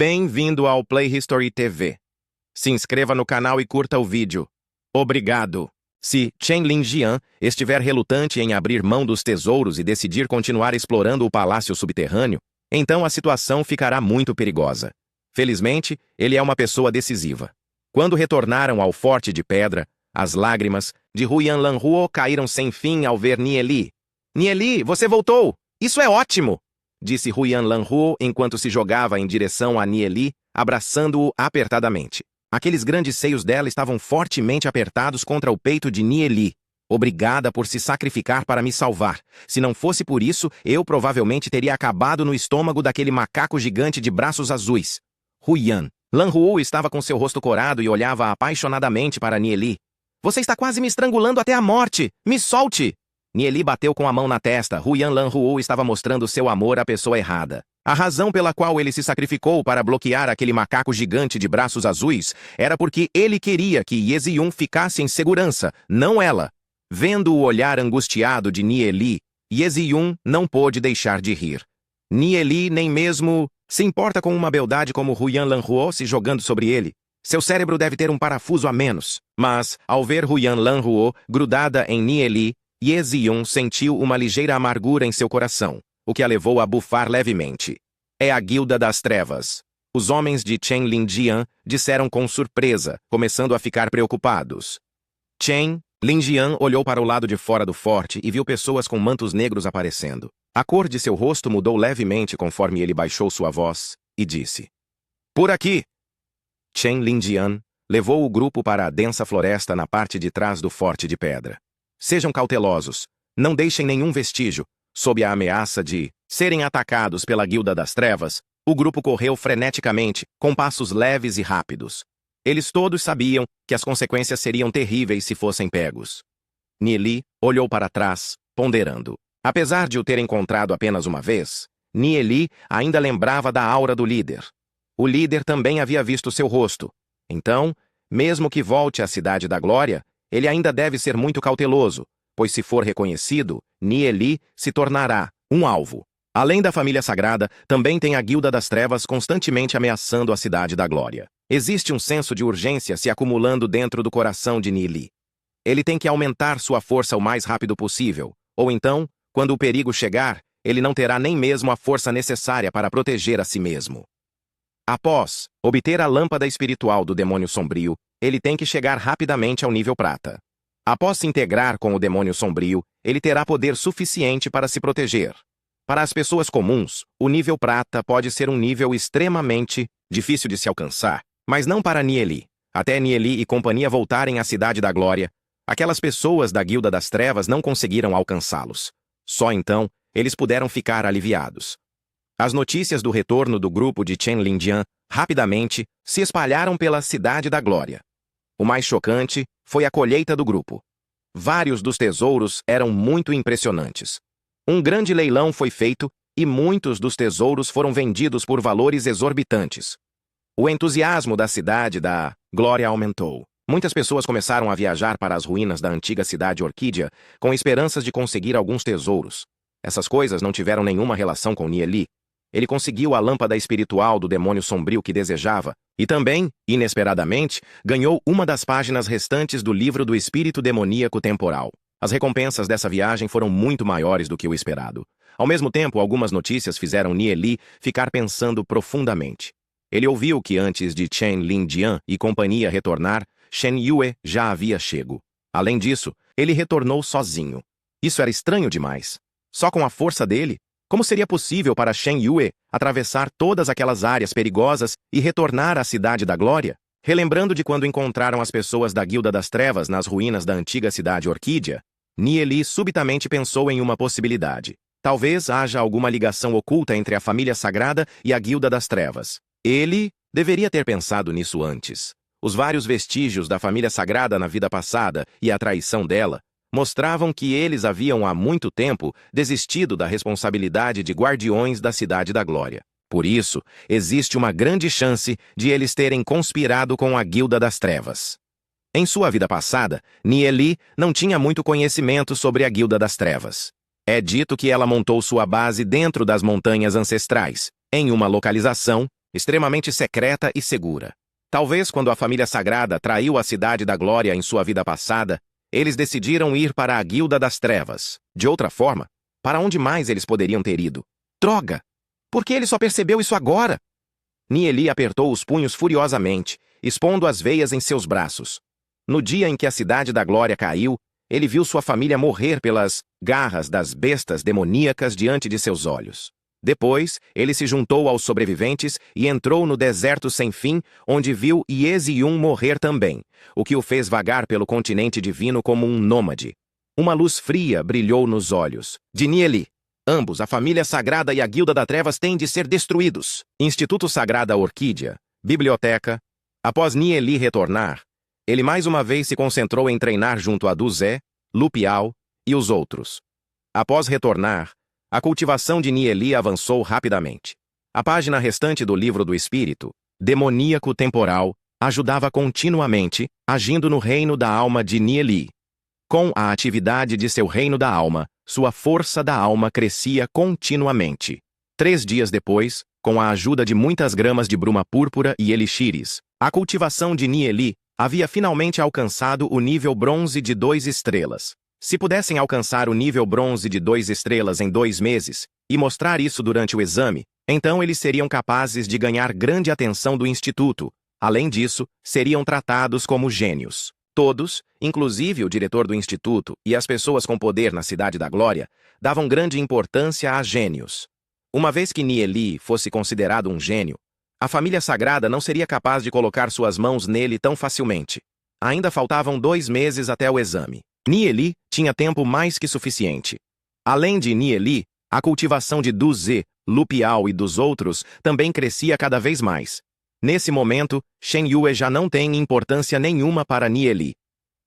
Bem-vindo ao Play History TV. Se inscreva no canal e curta o vídeo. Obrigado. Se Chen Lingjian estiver relutante em abrir mão dos tesouros e decidir continuar explorando o palácio subterrâneo, então a situação ficará muito perigosa. Felizmente, ele é uma pessoa decisiva. Quando retornaram ao Forte de Pedra, as lágrimas de Huyan Lanhuo caíram sem fim ao ver Nieli. "Nieli, você voltou! Isso é ótimo!" disse Huyan Lanhuo enquanto se jogava em direção a Nieli, abraçando-o apertadamente. Aqueles grandes seios dela estavam fortemente apertados contra o peito de Nieli. "Obrigada por se sacrificar para me salvar. Se não fosse por isso, eu provavelmente teria acabado no estômago daquele macaco gigante de braços azuis." Huyan Lanhuo estava com seu rosto corado e olhava apaixonadamente para Nieli. "Você está quase me estrangulando até a morte! Me solte!" Nieli bateu com a mão na testa. Huyan Lanhuo estava mostrando seu amor à pessoa errada. A razão pela qual ele se sacrificou para bloquear aquele macaco gigante de braços azuis era porque ele queria que Yeziyun ficasse em segurança, não ela. Vendo o olhar angustiado de Nieli, Yeziyun não pôde deixar de rir. Nieli nem mesmo se importa com uma beldade como Huyan Lanhuo se jogando sobre ele. Seu cérebro deve ter um parafuso a menos. Mas, ao ver Huyan Lanhuo grudada em Nieli, Yeziyun sentiu uma ligeira amargura em seu coração, o que a levou a bufar levemente. "É a Guilda das Trevas." Os homens de Chen Lingjian disseram com surpresa, começando a ficar preocupados. Chen Lingjian olhou para o lado de fora do forte e viu pessoas com mantos negros aparecendo. A cor de seu rosto mudou levemente conforme ele baixou sua voz e disse: "Por aqui!" Chen Lingjian levou o grupo para a densa floresta na parte de trás do Forte de Pedra. "Sejam cautelosos. Não deixem nenhum vestígio." Sob a ameaça de serem atacados pela Guilda das Trevas, o grupo correu freneticamente, com passos leves e rápidos. Eles todos sabiam que as consequências seriam terríveis se fossem pegos. Nieli olhou para trás, ponderando. Apesar de o ter encontrado apenas uma vez, Nieli ainda lembrava da aura do líder. O líder também havia visto seu rosto. Então, mesmo que volte à Cidade da Glória, ele ainda deve ser muito cauteloso, pois se for reconhecido, Nieli se tornará um alvo. Além da família sagrada, também tem a Guilda das Trevas constantemente ameaçando a Cidade da Glória. Existe um senso de urgência se acumulando dentro do coração de Nieli. Ele tem que aumentar sua força o mais rápido possível, ou então, quando o perigo chegar, ele não terá nem mesmo a força necessária para proteger a si mesmo. Após obter a lâmpada espiritual do demônio sombrio, ele tem que chegar rapidamente ao nível prata. Após se integrar com o demônio sombrio, ele terá poder suficiente para se proteger. Para as pessoas comuns, o nível prata pode ser um nível extremamente difícil de se alcançar, mas não para Nieli. Até Nieli e companhia voltarem à Cidade da Glória, aquelas pessoas da Guilda das Trevas não conseguiram alcançá-los. Só então, eles puderam ficar aliviados. As notícias do retorno do grupo de Chen Lingjian rapidamente se espalharam pela Cidade da Glória. O mais chocante foi a colheita do grupo. Vários dos tesouros eram muito impressionantes. Um grande leilão foi feito e muitos dos tesouros foram vendidos por valores exorbitantes. O entusiasmo da Cidade da Glória aumentou. Muitas pessoas começaram a viajar para as ruínas da antiga cidade Orquídea com esperanças de conseguir alguns tesouros. Essas coisas não tiveram nenhuma relação com Nieli. Ele conseguiu a lâmpada espiritual do demônio sombrio que desejava e também, inesperadamente, ganhou uma das páginas restantes do livro do espírito demoníaco temporal. As recompensas dessa viagem foram muito maiores do que o esperado. Ao mesmo tempo, algumas notícias fizeram Nieli ficar pensando profundamente. Ele ouviu que antes de Chen Lingjian e companhia retornar, Shen Yue já havia chego. Além disso, ele retornou sozinho. Isso era estranho demais. Só com a força dele? Como seria possível para Shen Yue atravessar todas aquelas áreas perigosas e retornar à Cidade da Glória? Relembrando de quando encontraram as pessoas da Guilda das Trevas nas ruínas da antiga cidade Orquídea, Nieli subitamente pensou em uma possibilidade. Talvez haja alguma ligação oculta entre a família sagrada e a Guilda das Trevas. Ele deveria ter pensado nisso antes. Os vários vestígios da família sagrada na vida passada e a traição dela mostravam que eles haviam há muito tempo desistido da responsabilidade de guardiões da Cidade da Glória. Por isso, existe uma grande chance de eles terem conspirado com a Guilda das Trevas. Em sua vida passada, Nieli não tinha muito conhecimento sobre a Guilda das Trevas. É dito que ela montou sua base dentro das Montanhas Ancestrais, em uma localização extremamente secreta e segura. Talvez quando a família sagrada traiu a Cidade da Glória em sua vida passada, eles decidiram ir para a Guilda das Trevas. De outra forma, para onde mais eles poderiam ter ido? Droga! Por que ele só percebeu isso agora? Nieli apertou os punhos furiosamente, expondo as veias em seus braços. No dia em que a Cidade da Glória caiu, ele viu sua família morrer pelas garras das bestas demoníacas diante de seus olhos. Depois, ele se juntou aos sobreviventes e entrou no deserto sem fim, onde viu Iese-Yun morrer também, o que o fez vagar pelo continente divino como um nômade. Uma luz fria brilhou nos olhos de Nieli. Ambos, a família sagrada e a Guilda das Trevas, têm de ser destruídos. Instituto Sagrada Orquídea, biblioteca. Após Nieli retornar, ele mais uma vez se concentrou em treinar junto a Duzé, Lupial e os outros. Após retornar, a cultivação de Nieli avançou rapidamente. A página restante do Livro do Espírito, demoníaco temporal, ajudava continuamente, agindo no reino da alma de Nieli. Com a atividade de seu reino da alma, sua força da alma crescia continuamente. 3 dias depois, com a ajuda de muitas gramas de bruma púrpura e elixires, a cultivação de Nieli havia finalmente alcançado o nível bronze de 2 estrelas. Se pudessem alcançar o nível bronze de 2 estrelas em 2 meses e mostrar isso durante o exame, então eles seriam capazes de ganhar grande atenção do Instituto. Além disso, seriam tratados como gênios. Todos, inclusive o diretor do Instituto e as pessoas com poder na Cidade da Glória, davam grande importância a gênios. Uma vez que Nieli fosse considerado um gênio, a família sagrada não seria capaz de colocar suas mãos nele tão facilmente. Ainda faltavam 2 meses até o exame. Nieli tinha tempo mais que suficiente. Além de Nieli, a cultivação de Duzé, Lupial e dos outros também crescia cada vez mais. Nesse momento, Shen Yue já não tem importância nenhuma para Nieli.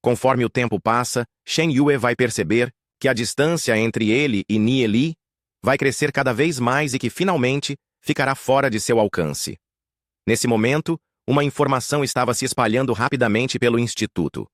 Conforme o tempo passa, Shen Yue vai perceber que a distância entre ele e Nieli vai crescer cada vez mais e que, finalmente, ficará fora de seu alcance. Nesse momento, uma informação estava se espalhando rapidamente pelo Instituto.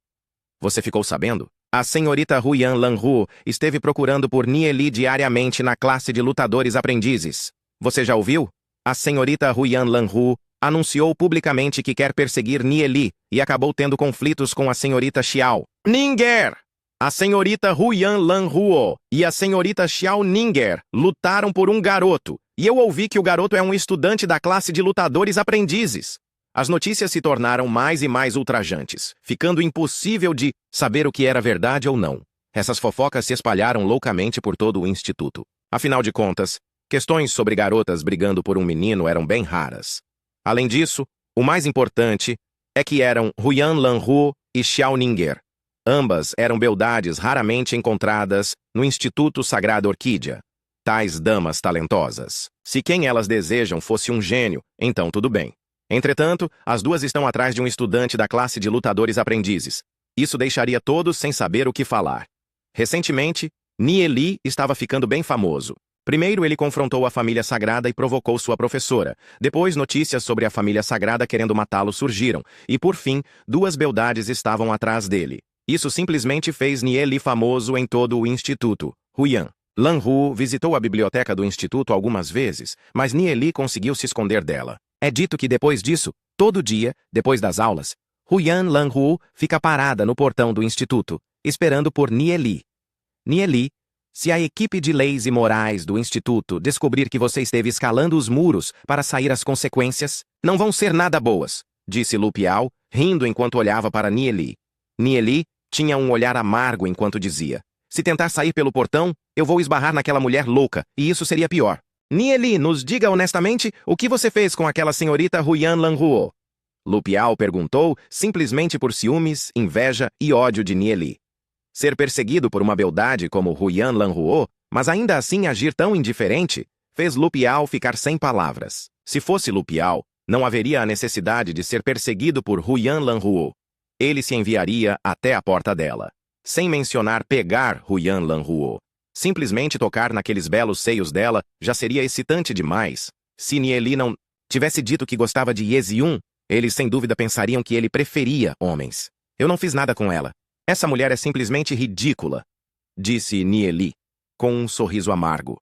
Você ficou sabendo? A senhorita Huyan Lanhu esteve procurando por Nieli diariamente na classe de lutadores aprendizes. Você já ouviu? A senhorita Huyan Lanhu anunciou publicamente que quer perseguir Nieli e acabou tendo conflitos com a senhorita Xiao Ninger. A senhorita Huyan Lanhuo e a senhorita Xiao Ninger lutaram por um garoto, e eu ouvi que o garoto é um estudante da classe de lutadores aprendizes. As notícias se tornaram mais e mais ultrajantes, ficando impossível de saber o que era verdade ou não. Essas fofocas se espalharam loucamente por todo o instituto. Afinal de contas, questões sobre garotas brigando por um menino eram bem raras. Além disso, o mais importante é que eram Huyan Lanhu e Xiao Ninger. Ambas eram beldades raramente encontradas no Instituto Sagrada Orquídea. Tais damas talentosas. Se quem elas desejam fosse um gênio, então tudo bem. Entretanto, as duas estão atrás de um estudante da classe de lutadores aprendizes. Isso deixaria todos sem saber o que falar. Recentemente, Nieli estava ficando bem famoso. Primeiro, ele confrontou a família sagrada e provocou sua professora. Depois, notícias sobre a família sagrada querendo matá-lo surgiram. E, por fim, 2 beldades estavam atrás dele. Isso simplesmente fez Nieli famoso em todo o instituto. Huyan Lanhu visitou a biblioteca do instituto algumas vezes, mas Nieli conseguiu se esconder dela. É dito que depois disso, todo dia, depois das aulas, Huyan Lanhu fica parada no portão do instituto, esperando por Nieli. Nieli, se a equipe de leis e morais do instituto descobrir que você esteve escalando os muros para sair as consequências, não vão ser nada boas, disse Lupial, rindo enquanto olhava para Nieli. Nieli tinha um olhar amargo enquanto dizia: se tentar sair pelo portão, eu vou esbarrar naquela mulher louca, e isso seria pior. Nieli, nos diga honestamente o que você fez com aquela senhorita Huyan Lanhuo. Lupial perguntou, simplesmente por ciúmes, inveja e ódio de Nieli. Ser perseguido por uma beldade como Huyan Lanhuo, mas ainda assim agir tão indiferente, fez Lupial ficar sem palavras. Se fosse Lupial, não haveria a necessidade de ser perseguido por Huyan Lanhuo. Ele se enviaria até a porta dela, sem mencionar pegar Huyan Lanhuo. Simplesmente tocar naqueles belos seios dela já seria excitante demais. Se Nieli não tivesse dito que gostava de Iese-Yun, eles sem dúvida pensariam que ele preferia homens. Eu não fiz nada com ela. Essa mulher é simplesmente ridícula, disse Nieli, com um sorriso amargo.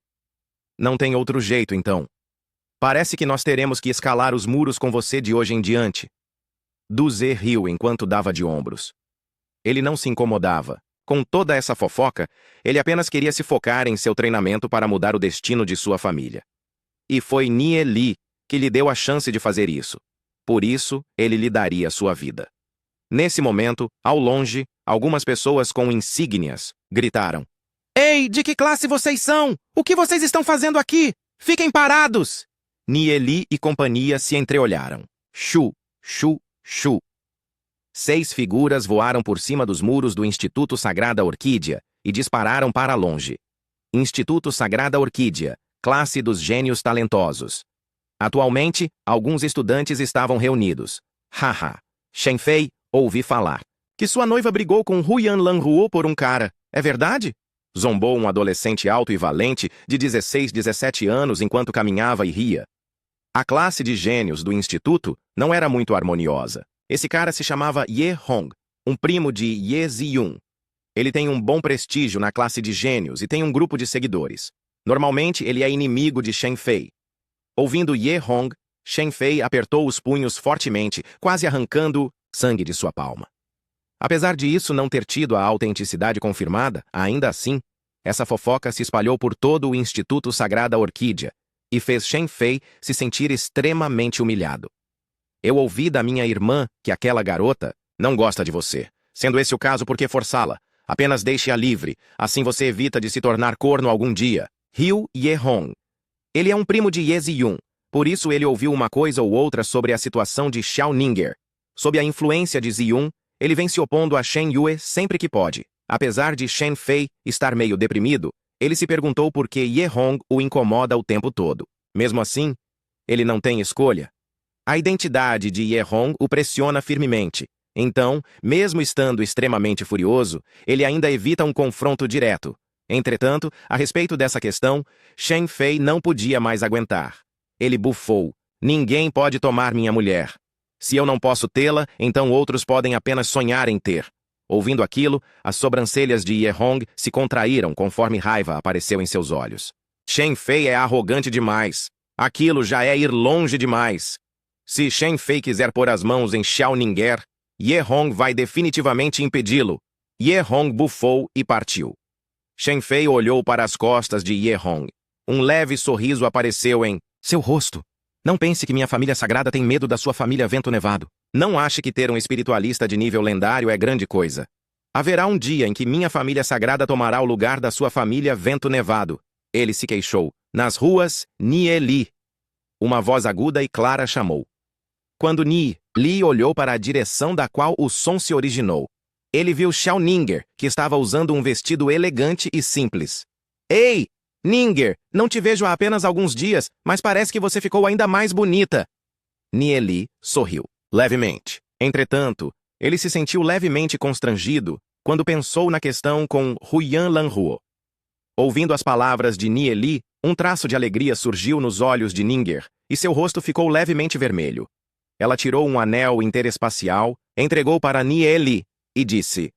Não tem outro jeito, então. Parece que nós teremos que escalar os muros com você de hoje em diante. Du Ze riu enquanto dava de ombros. Ele não se incomodava. Com toda essa fofoca, ele apenas queria se focar em seu treinamento para mudar o destino de sua família. E foi Nie Li que lhe deu a chance de fazer isso. Por isso, ele lhe daria sua vida. Nesse momento, ao longe, algumas pessoas com insígnias gritaram: "Ei, de que classe vocês são? O que vocês estão fazendo aqui? Fiquem parados!" Nie Li e companhia se entreolharam. Shu, shu, shu. 6 figuras voaram por cima dos muros do Instituto Sagrada Orquídea e dispararam para longe. Instituto Sagrada Orquídea, classe dos gênios talentosos. Atualmente, alguns estudantes estavam reunidos. Haha. Shen Fei, ouvi falar que sua noiva brigou com Huyan Lanhuo por um cara. É verdade? Zombou um adolescente alto e valente de 16, 17 anos enquanto caminhava e ria. A classe de gênios do instituto não era muito harmoniosa. Esse cara se chamava Ye Hong, um primo de Ye Ziyun. Ele tem um bom prestígio na classe de gênios e tem um grupo de seguidores. Normalmente, ele é inimigo de Shen Fei. Ouvindo Ye Hong, Shen Fei apertou os punhos fortemente, quase arrancando sangue de sua palma. Apesar de isso não ter tido a autenticidade confirmada, ainda assim, essa fofoca se espalhou por todo o Instituto Sagrada Orquídea e fez Shen Fei se sentir extremamente humilhado. Eu ouvi da minha irmã que aquela garota não gosta de você. Sendo esse o caso, por que forçá-la? Apenas deixe-a livre, assim você evita de se tornar corno algum dia. Riu Ye Hong. Ele é um primo de Ye Ziyun, por isso ele ouviu uma coisa ou outra sobre a situação de Xiao Ninger. Sob a influência de Ziyun, ele vem se opondo a Shen Yue sempre que pode. Apesar de Shen Fei estar meio deprimido, ele se perguntou por que Ye Hong o incomoda o tempo todo. Mesmo assim, ele não tem escolha. A identidade de Ye Hong o pressiona firmemente. Então, mesmo estando extremamente furioso, ele ainda evita um confronto direto. Entretanto, a respeito dessa questão, Shen Fei não podia mais aguentar. Ele bufou. Ninguém pode tomar minha mulher. Se eu não posso tê-la, então outros podem apenas sonhar em ter. Ouvindo aquilo, as sobrancelhas de Ye Hong se contraíram conforme raiva apareceu em seus olhos. Shen Fei é arrogante demais. Aquilo já é ir longe demais. Se Shen Fei quiser pôr as mãos em Xiao Ninger, Ye Hong vai definitivamente impedi-lo. Ye Hong bufou e partiu. Shen Fei olhou para as costas de Ye Hong. Um leve sorriso apareceu em seu rosto. Não pense que minha família sagrada tem medo da sua família Vento Nevado. Não ache que ter um espiritualista de nível lendário é grande coisa. Haverá um dia em que minha família sagrada tomará o lugar da sua família Vento Nevado. Ele se queixou. Nas ruas, Nie Li. Uma voz aguda e clara chamou. Quando Nie Li olhou para a direção da qual o som se originou, ele viu Xiao Ninger, que estava usando um vestido elegante e simples. Ei, Ninger, não te vejo há apenas alguns dias, mas parece que você ficou ainda mais bonita. Nie Li sorriu, levemente. Entretanto, ele se sentiu levemente constrangido quando pensou na questão com Huyan Lanhuo. Ouvindo as palavras de Nie Li, um traço de alegria surgiu nos olhos de Ninger, e seu rosto ficou levemente vermelho. Ela tirou um anel interespacial, entregou para Nie Li, e disse: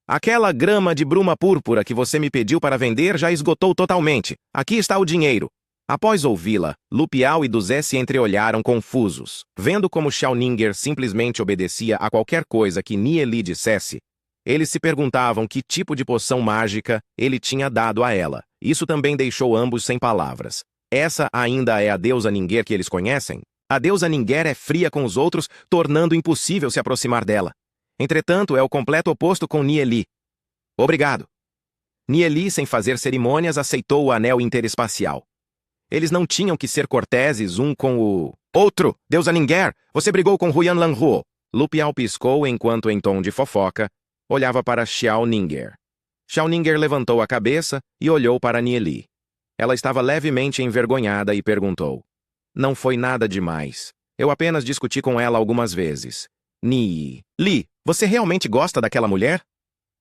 aquela grama de bruma púrpura que você me pediu para vender já esgotou totalmente. Aqui está o dinheiro. Após ouvi-la, Lu Piao e Du Ze se entreolharam confusos. Vendo como Xiao Ninger simplesmente obedecia a qualquer coisa que Nie Li dissesse, eles se perguntavam que tipo de poção mágica ele tinha dado a ela. Isso também deixou ambos sem palavras. Essa ainda é a deusa Ninger que eles conhecem? A deusa Ninger é fria com os outros, tornando impossível se aproximar dela. Entretanto, é o completo oposto com Nie Li. Obrigado. Nie Li, sem fazer cerimônias, aceitou o anel interespacial. Eles não tinham que ser corteses um com o outro. Deusa Ninger, você brigou com Huyan Lanhuo. Lu Piao piscou enquanto, em tom de fofoca, olhava para Xiao Ninger. Xiao Ninger levantou a cabeça e olhou para Nie Li. Ela estava levemente envergonhada e perguntou: não foi nada demais. Eu apenas discuti com ela algumas vezes. Nie Li, você realmente gosta daquela mulher?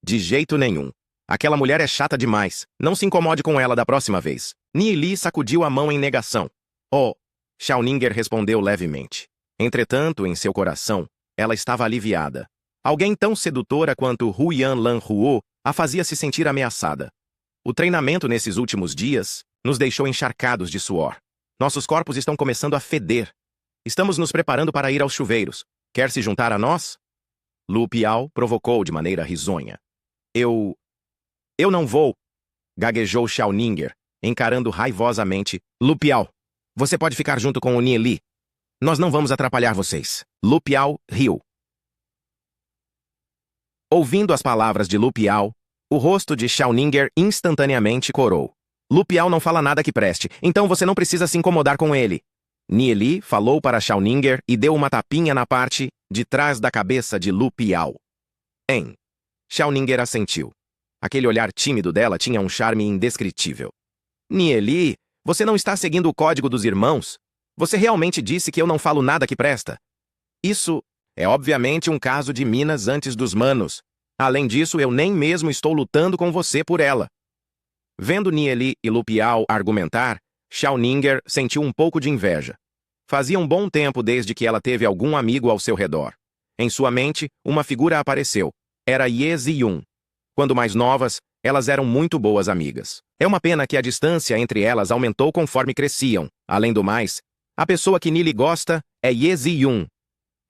De jeito nenhum. Aquela mulher é chata demais. Não se incomode com ela da próxima vez. Nie Li sacudiu a mão em negação. Oh, Xiao Ninger respondeu levemente. Entretanto, em seu coração, ela estava aliviada. Alguém tão sedutora quanto Huyan Lanhuo a fazia se sentir ameaçada. O treinamento nesses últimos dias nos deixou encharcados de suor. Nossos corpos estão começando a feder. Estamos nos preparando para ir aos chuveiros. Quer se juntar a nós? Lu Piao provocou de maneira risonha. Eu não vou, gaguejou Xiao Ninger, encarando raivosamente. Lu Piao, você pode ficar junto com o Nie Li. Nós não vamos atrapalhar vocês. Lu Piao riu. Ouvindo as palavras de Lu Piao, o rosto de Xiao Ninger instantaneamente corou. Lu Piao não fala nada que preste, então você não precisa se incomodar com ele. Nie Li falou para Xiao Ninger e deu uma tapinha na parte de trás da cabeça de Lu Piao. Xiao Ninger assentiu. Aquele olhar tímido dela tinha um charme indescritível. Nie Li, você não está seguindo o código dos irmãos? Você realmente disse que eu não falo nada que presta? Isso é obviamente um caso de Minas antes dos manos. Além disso, eu nem mesmo estou lutando com você por ela. Vendo Nie Li e Lu Piao argumentar, Xiao Ninger sentiu um pouco de inveja. Fazia um bom tempo desde que ela teve algum amigo ao seu redor. Em sua mente, uma figura apareceu. Era Ye Ziyun. Quando mais novas, elas eram muito boas amigas. É uma pena que a distância entre elas aumentou conforme cresciam. Além do mais, a pessoa que Nie Li gosta é Ye Ziyun.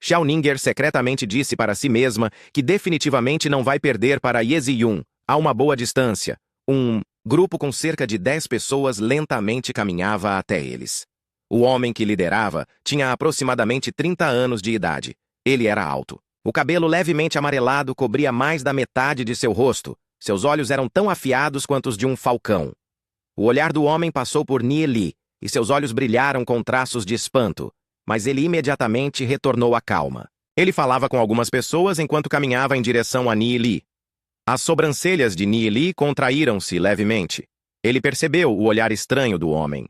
Xiao Ninger secretamente disse para si mesma que definitivamente não vai perder para Ye Ziyun. A uma boa distância. Um grupo com cerca de 10 pessoas lentamente caminhava até eles. O homem que liderava tinha aproximadamente 30 anos de idade. Ele era alto. O cabelo levemente amarelado cobria mais da metade de seu rosto. Seus olhos eram tão afiados quanto os de um falcão. O olhar do homem passou por Nie Li, e seus olhos brilharam com traços de espanto, mas ele imediatamente retornou à calma. Ele falava com algumas pessoas enquanto caminhava em direção a Nie Li. As sobrancelhas de Nie Li contraíram-se levemente. Ele percebeu o olhar estranho do homem.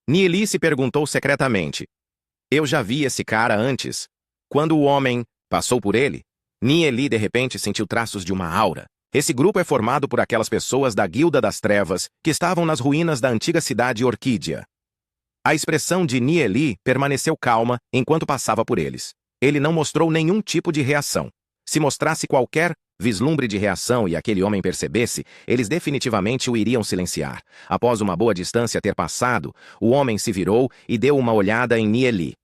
Nie Li se perguntou secretamente. Eu já vi esse cara antes. Quando o homem passou por ele, Nie Li de repente sentiu traços de uma aura. Esse grupo é formado por aquelas pessoas da Guilda das Trevas que estavam nas ruínas da antiga cidade Orquídea. A expressão de Nie Li permaneceu calma enquanto passava por eles. Ele não mostrou nenhum tipo de reação. Se mostrasse qualquer vislumbre de reação e aquele homem percebesse, eles definitivamente o iriam silenciar. Após uma boa distância ter passado, o homem se virou e deu uma olhada em Nie Li.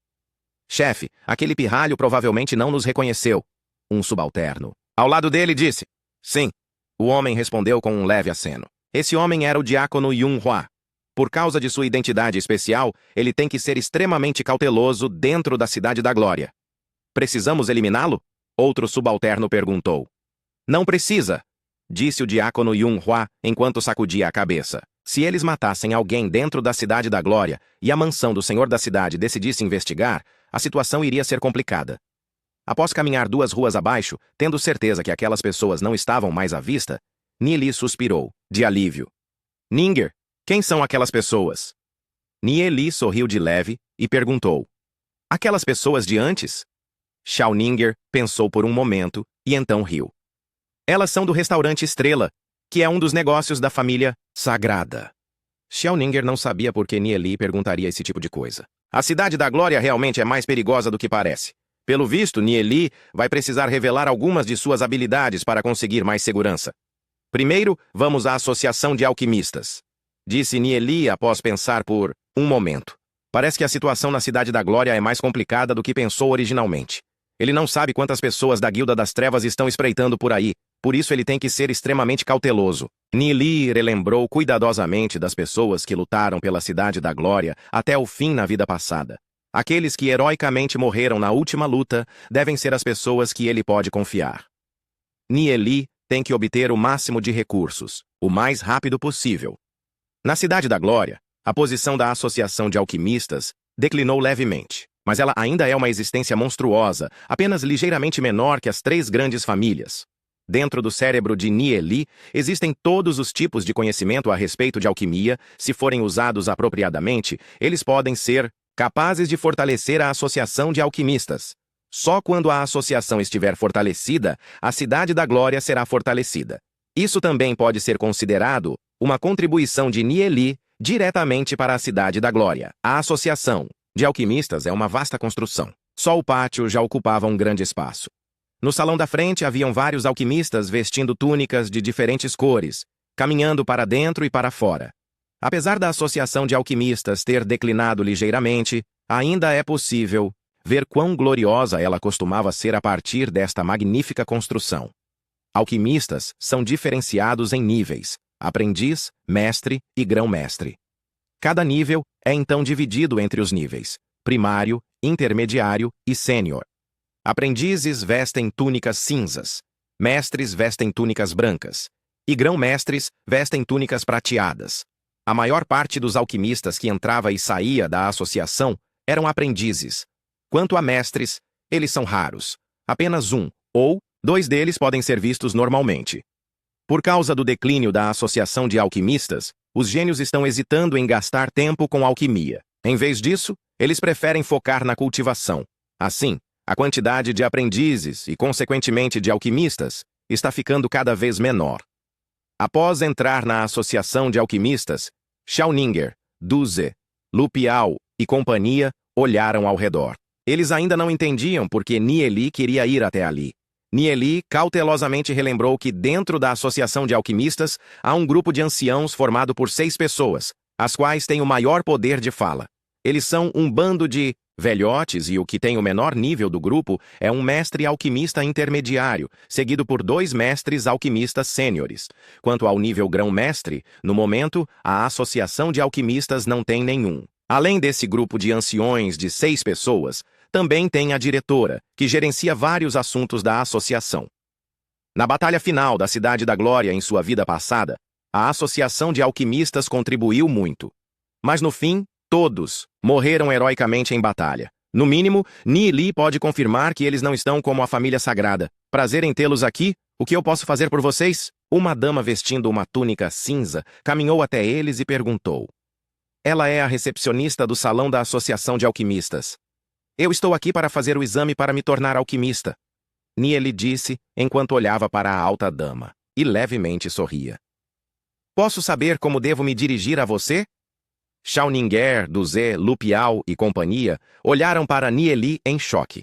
Chefe, aquele pirralho provavelmente não nos reconheceu. Um subalterno ao lado dele disse. Sim. O homem respondeu com um leve aceno. Esse homem era o diácono Yun Hua. Por causa de sua identidade especial, ele tem que ser extremamente cauteloso dentro da Cidade da Glória. Precisamos eliminá-lo? Outro subalterno perguntou. Não precisa, disse o diácono Yun Hua enquanto sacudia a cabeça. Se eles matassem alguém dentro da Cidade da Glória e a mansão do senhor da cidade decidisse investigar, a situação iria ser complicada. Após caminhar 2 ruas abaixo, tendo certeza que aquelas pessoas não estavam mais à vista, Nie Li suspirou, de alívio. Ninger, quem são aquelas pessoas? Nie Li sorriu de leve e perguntou. Aquelas pessoas de antes? Xiao Ninger pensou por um momento e então riu. Elas são do restaurante Estrela, que é um dos negócios da família Sagrada. Xiao Ninger não sabia por que Nie Li perguntaria esse tipo de coisa. A Cidade da Glória realmente é mais perigosa do que parece. Pelo visto, Nie Li vai precisar revelar algumas de suas habilidades para conseguir mais segurança. Primeiro, vamos à Associação de Alquimistas, disse Nie Li após pensar por um momento. Parece que a situação na Cidade da Glória é mais complicada do que pensou originalmente. Ele não sabe quantas pessoas da Guilda das Trevas estão espreitando por aí, por isso ele tem que ser extremamente cauteloso. Nie Li relembrou cuidadosamente das pessoas que lutaram pela Cidade da Glória até o fim na vida passada. Aqueles que heroicamente morreram na última luta devem ser as pessoas que ele pode confiar. Nie Li tem que obter o máximo de recursos, o mais rápido possível. Na Cidade da Glória, a posição da Associação de Alquimistas declinou levemente, mas ela ainda é uma existência monstruosa, apenas ligeiramente menor que as 3 grandes famílias. Dentro do cérebro de Nie Li existem todos os tipos de conhecimento a respeito de alquimia. Se forem usados apropriadamente, eles podem ser capazes de fortalecer a Associação de Alquimistas. Só quando a associação estiver fortalecida, a Cidade da Glória será fortalecida. Isso também pode ser considerado uma contribuição de Nie Li diretamente para a Cidade da Glória. A Associação de Alquimistas é uma vasta construção. Só o pátio já ocupava um grande espaço. No salão da frente haviam vários alquimistas vestindo túnicas de diferentes cores, caminhando para dentro e para fora. Apesar da associação de alquimistas ter declinado ligeiramente, ainda é possível ver quão gloriosa ela costumava ser a partir desta magnífica construção. Alquimistas são diferenciados em níveis: aprendiz, mestre e grão-mestre. Cada nível é então dividido entre os níveis primário, intermediário e sênior. Aprendizes vestem túnicas cinzas, mestres vestem túnicas brancas, e grão-mestres vestem túnicas prateadas. A maior parte dos alquimistas que entrava e saía da associação eram aprendizes. Quanto a mestres, eles são raros. Apenas um ou dois deles podem ser vistos normalmente. Por causa do declínio da associação de alquimistas, os gênios estão hesitando em gastar tempo com alquimia. Em vez disso, eles preferem focar na cultivação. Assim, a quantidade de aprendizes e, consequentemente, de alquimistas está ficando cada vez menor. Após entrar na associação de alquimistas, Schauninger, Duze, Lupial e companhia olharam ao redor. Eles ainda não entendiam por que Nieli queria ir até ali. Nieli cautelosamente relembrou que dentro da associação de alquimistas há um grupo de anciãos formado por 6 pessoas, as quais têm o maior poder de fala. Eles são um bando de velhotes e o que tem o menor nível do grupo é um mestre alquimista intermediário, seguido por 2 mestres alquimistas sêniores. Quanto ao nível grão-mestre, no momento, a associação de alquimistas não tem nenhum. Além desse grupo de anciões de 6 pessoas, também tem a diretora, que gerencia vários assuntos da associação. Na batalha final da Cidade da Glória em sua vida passada, a associação de alquimistas contribuiu muito. Mas no fim, todos morreram heroicamente em batalha. No mínimo, Nieli pode confirmar que eles não estão como a família sagrada. Prazer em tê-los aqui. O que eu posso fazer por vocês? Uma dama vestindo uma túnica cinza caminhou até eles e perguntou. Ela é a recepcionista do salão da Associação de Alquimistas. Eu estou aqui para fazer o exame para me tornar alquimista. Nieli disse, enquanto olhava para a alta dama, e levemente sorria. Posso saber como devo me dirigir a você? Schauninger, Duze, Lupial e companhia olharam para Nieli em choque.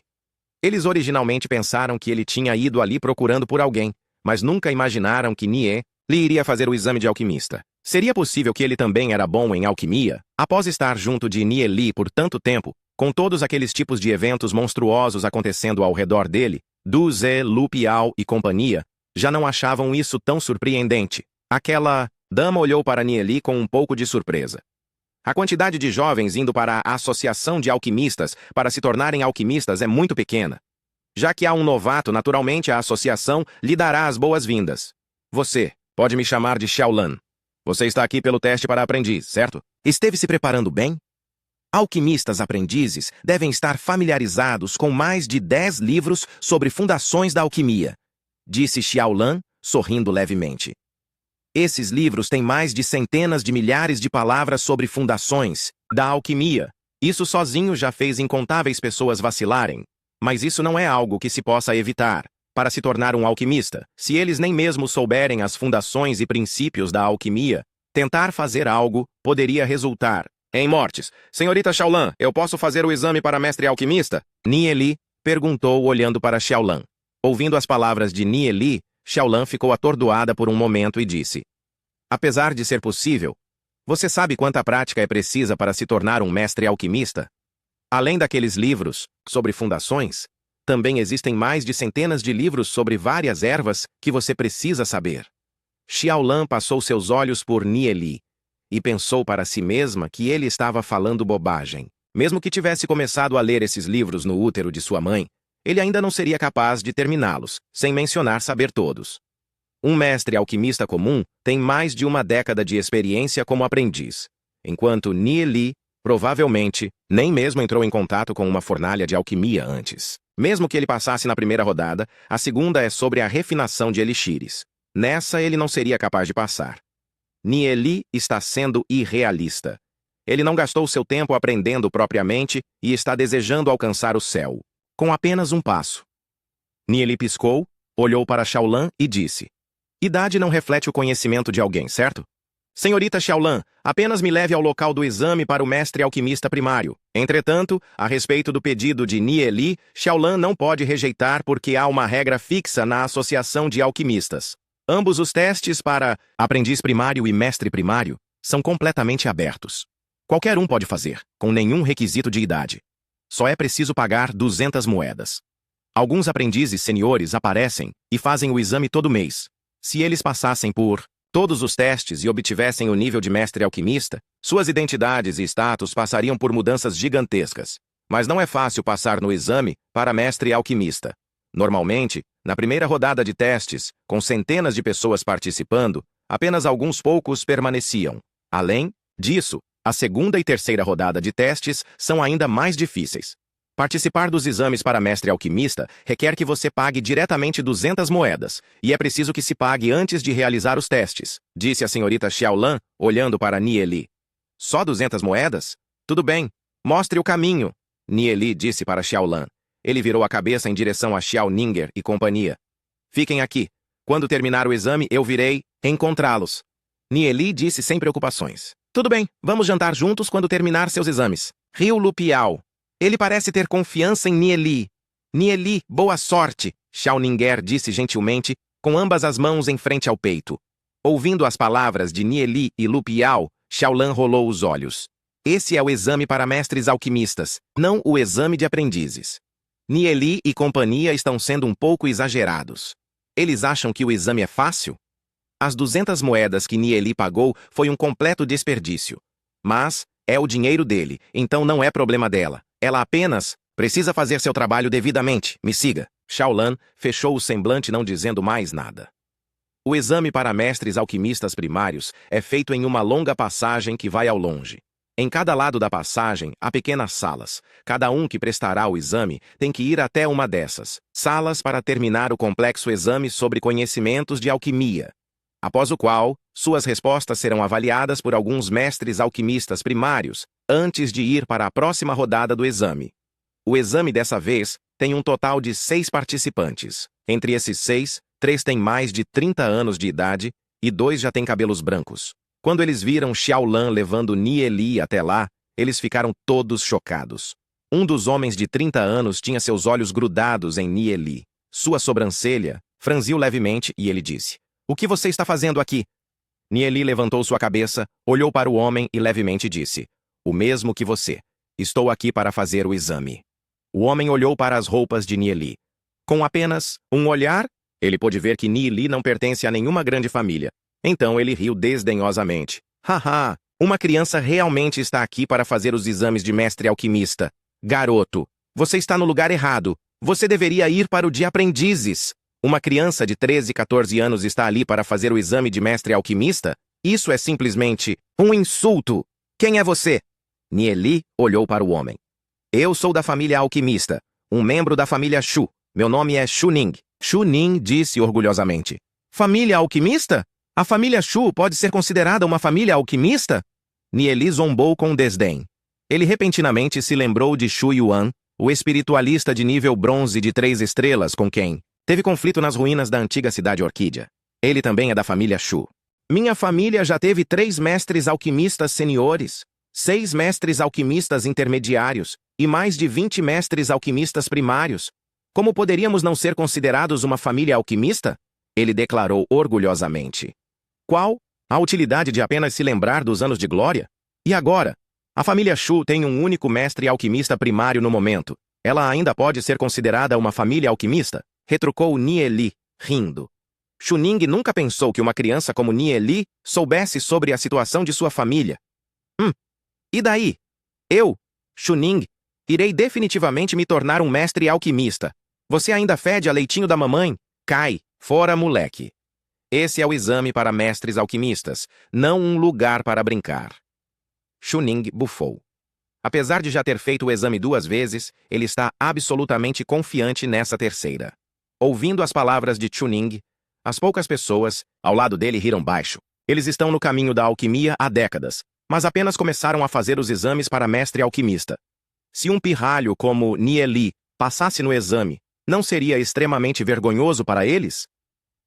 Eles originalmente pensaram que ele tinha ido ali procurando por alguém, mas nunca imaginaram que Nie lhe iria fazer o exame de alquimista. Seria possível que ele também era bom em alquimia? Após estar junto de Nieli por tanto tempo, com todos aqueles tipos de eventos monstruosos acontecendo ao redor dele, Duze, Lupial e companhia já não achavam isso tão surpreendente. Aquela dama olhou para Nieli com um pouco de surpresa. A quantidade de jovens indo para a Associação de Alquimistas para se tornarem alquimistas é muito pequena. Já que há um novato, naturalmente a associação lhe dará as boas-vindas. Você pode me chamar de Xiaolan. Você está aqui pelo teste para aprendiz, certo? Esteve se preparando bem? Alquimistas aprendizes devem estar familiarizados com mais de 10 livros sobre fundações da alquimia, disse Xiaolan, sorrindo levemente. Esses livros têm mais de centenas de milhares de palavras sobre fundações da alquimia. Isso sozinho já fez incontáveis pessoas vacilarem. Mas isso não é algo que se possa evitar. Para se tornar um alquimista, se eles nem mesmo souberem as fundações e princípios da alquimia, tentar fazer algo poderia resultar em mortes. Senhorita Xiaolan, eu posso fazer o exame para mestre alquimista? Nieli perguntou olhando para Xiaolan. Ouvindo as palavras de Nieli, Xiaolan ficou atordoada por um momento e disse: apesar de ser possível, você sabe quanta prática é precisa para se tornar um mestre alquimista? Além daqueles livros sobre fundações, também existem mais de centenas de livros sobre várias ervas que você precisa saber. Xiaolan passou seus olhos por Nieli e pensou para si mesma que ele estava falando bobagem. Mesmo que tivesse começado a ler esses livros no útero de sua mãe, ele ainda não seria capaz de terminá-los, sem mencionar saber todos. Um mestre alquimista comum tem mais de uma década de experiência como aprendiz, enquanto Nieli, provavelmente, nem mesmo entrou em contato com uma fornalha de alquimia antes. Mesmo que ele passasse na primeira rodada, a segunda é sobre a refinação de elixires. Nessa ele não seria capaz de passar. Nieli está sendo irrealista. Ele não gastou seu tempo aprendendo propriamente e está desejando alcançar o céu, com apenas um passo. Nieli piscou, olhou para Xiaolan e disse: idade não reflete o conhecimento de alguém, certo? Senhorita Xiaolan, apenas me leve ao local do exame para o mestre alquimista primário. Entretanto, a respeito do pedido de Nieli, Xiaolan não pode rejeitar porque há uma regra fixa na Associação de Alquimistas. Ambos os testes para aprendiz primário e mestre primário São completamente abertos. Qualquer um pode fazer, com nenhum requisito de idade. Só é preciso pagar 200 moedas. Alguns aprendizes seniores aparecem e fazem o exame todo mês. Se eles passassem por todos os testes e obtivessem o nível de mestre alquimista, suas identidades e status passariam por mudanças gigantescas. Mas não é fácil passar no exame para mestre alquimista. Normalmente, na primeira rodada de testes, com centenas de pessoas participando, apenas alguns poucos permaneciam. Além disso, a segunda e terceira rodada de testes são ainda mais difíceis. Participar dos exames para mestre alquimista requer que você pague diretamente 200 moedas, e é preciso que se pague antes de realizar os testes, disse a senhorita Xiaolan, olhando para Nieli. Só 200 moedas? Tudo bem, mostre o caminho, Nieli disse para Xiaolan. Ele virou a cabeça em direção a Xiao Ninger e companhia. Fiquem aqui. Quando terminar o exame, eu virei encontrá-los. Nieli disse sem preocupações. Tudo bem, vamos jantar juntos quando terminar seus exames. Riu Lupiao. Ele parece ter confiança em Nieli. Nieli, boa sorte, Xiao Ninger disse gentilmente, com ambas as mãos em frente ao peito. Ouvindo as palavras de Nieli e Lupiao, Xiaolan rolou os olhos. Esse é o exame para mestres alquimistas, não o exame de aprendizes. Nieli e companhia estão sendo um pouco exagerados. Eles acham que o exame é fácil? As 200 moedas que Nieli pagou foi um completo desperdício. Mas é o dinheiro dele, então não é problema dela. Ela apenas precisa fazer seu trabalho devidamente. Me siga. Xiaolan fechou o semblante não dizendo mais nada. O exame para mestres alquimistas primários é feito em uma longa passagem que vai ao longe. Em cada lado da passagem há pequenas salas. Cada um que prestará o exame tem que ir até uma dessas salas para terminar o complexo exame sobre conhecimentos de alquimia, após o qual suas respostas serão avaliadas por alguns mestres alquimistas primários antes de ir para a próxima rodada do exame. O exame dessa vez tem um total de 6 participantes. Entre esses 6, 3 têm mais de 30 anos de idade e 2 já têm cabelos brancos. Quando eles viram Xiaolan levando Nieli até lá, eles ficaram todos chocados. Um dos homens de 30 anos tinha seus olhos grudados em Nieli. Sua sobrancelha franziu levemente e ele disse: "O que você está fazendo aqui?" Nieli levantou sua cabeça, olhou para o homem e levemente disse: "O mesmo que você. Estou aqui para fazer o exame." O homem olhou para as roupas de Nieli. Com apenas um olhar, ele pôde ver que Nieli não pertence a nenhuma grande família. Então ele riu desdenhosamente. Haha, uma criança realmente está aqui para fazer os exames de mestre alquimista. Garoto, você está no lugar errado. Você deveria ir para o de aprendizes. Uma criança de 13 e 14 anos está ali para fazer o exame de mestre alquimista? Isso é simplesmente um insulto. Quem é você? Nieli olhou para o homem. Eu sou da família alquimista, um membro da família Shu. Meu nome é Shu Ning. Shu Ning disse orgulhosamente. Família alquimista? A família Shu pode ser considerada uma família alquimista? Nieli zombou com desdém. Ele repentinamente se lembrou de Shu Yuan, o espiritualista de nível bronze de 3 estrelas com quem teve conflito nas ruínas da antiga cidade Orquídea. Ele também é da família Shu. Minha família já teve 3 mestres alquimistas seniores, 6 mestres alquimistas intermediários e mais de 20 mestres alquimistas primários. Como poderíamos não ser considerados uma família alquimista? Ele declarou orgulhosamente. Qual a utilidade de apenas se lembrar dos anos de glória? E agora? A família Shu tem um único mestre alquimista primário no momento. Ela ainda pode ser considerada uma família alquimista? Retrucou Nieli, rindo. Shu Ning nunca pensou que uma criança como Nieli soubesse sobre a situação de sua família. E daí? Eu, Shu Ning, irei definitivamente me tornar um mestre alquimista. Você ainda fede a leitinho da mamãe? Cai, fora moleque. Esse é o exame para mestres alquimistas, não um lugar para brincar. Shu Ning bufou. Apesar de já ter feito o exame 2 vezes, ele está absolutamente confiante nessa terceira. Ouvindo as palavras de Shu Ning, as poucas pessoas ao lado dele riram baixo. Eles estão no caminho da alquimia há décadas, mas apenas começaram a fazer os exames para mestre alquimista. Se um pirralho como Nieli passasse no exame, não seria extremamente vergonhoso para eles?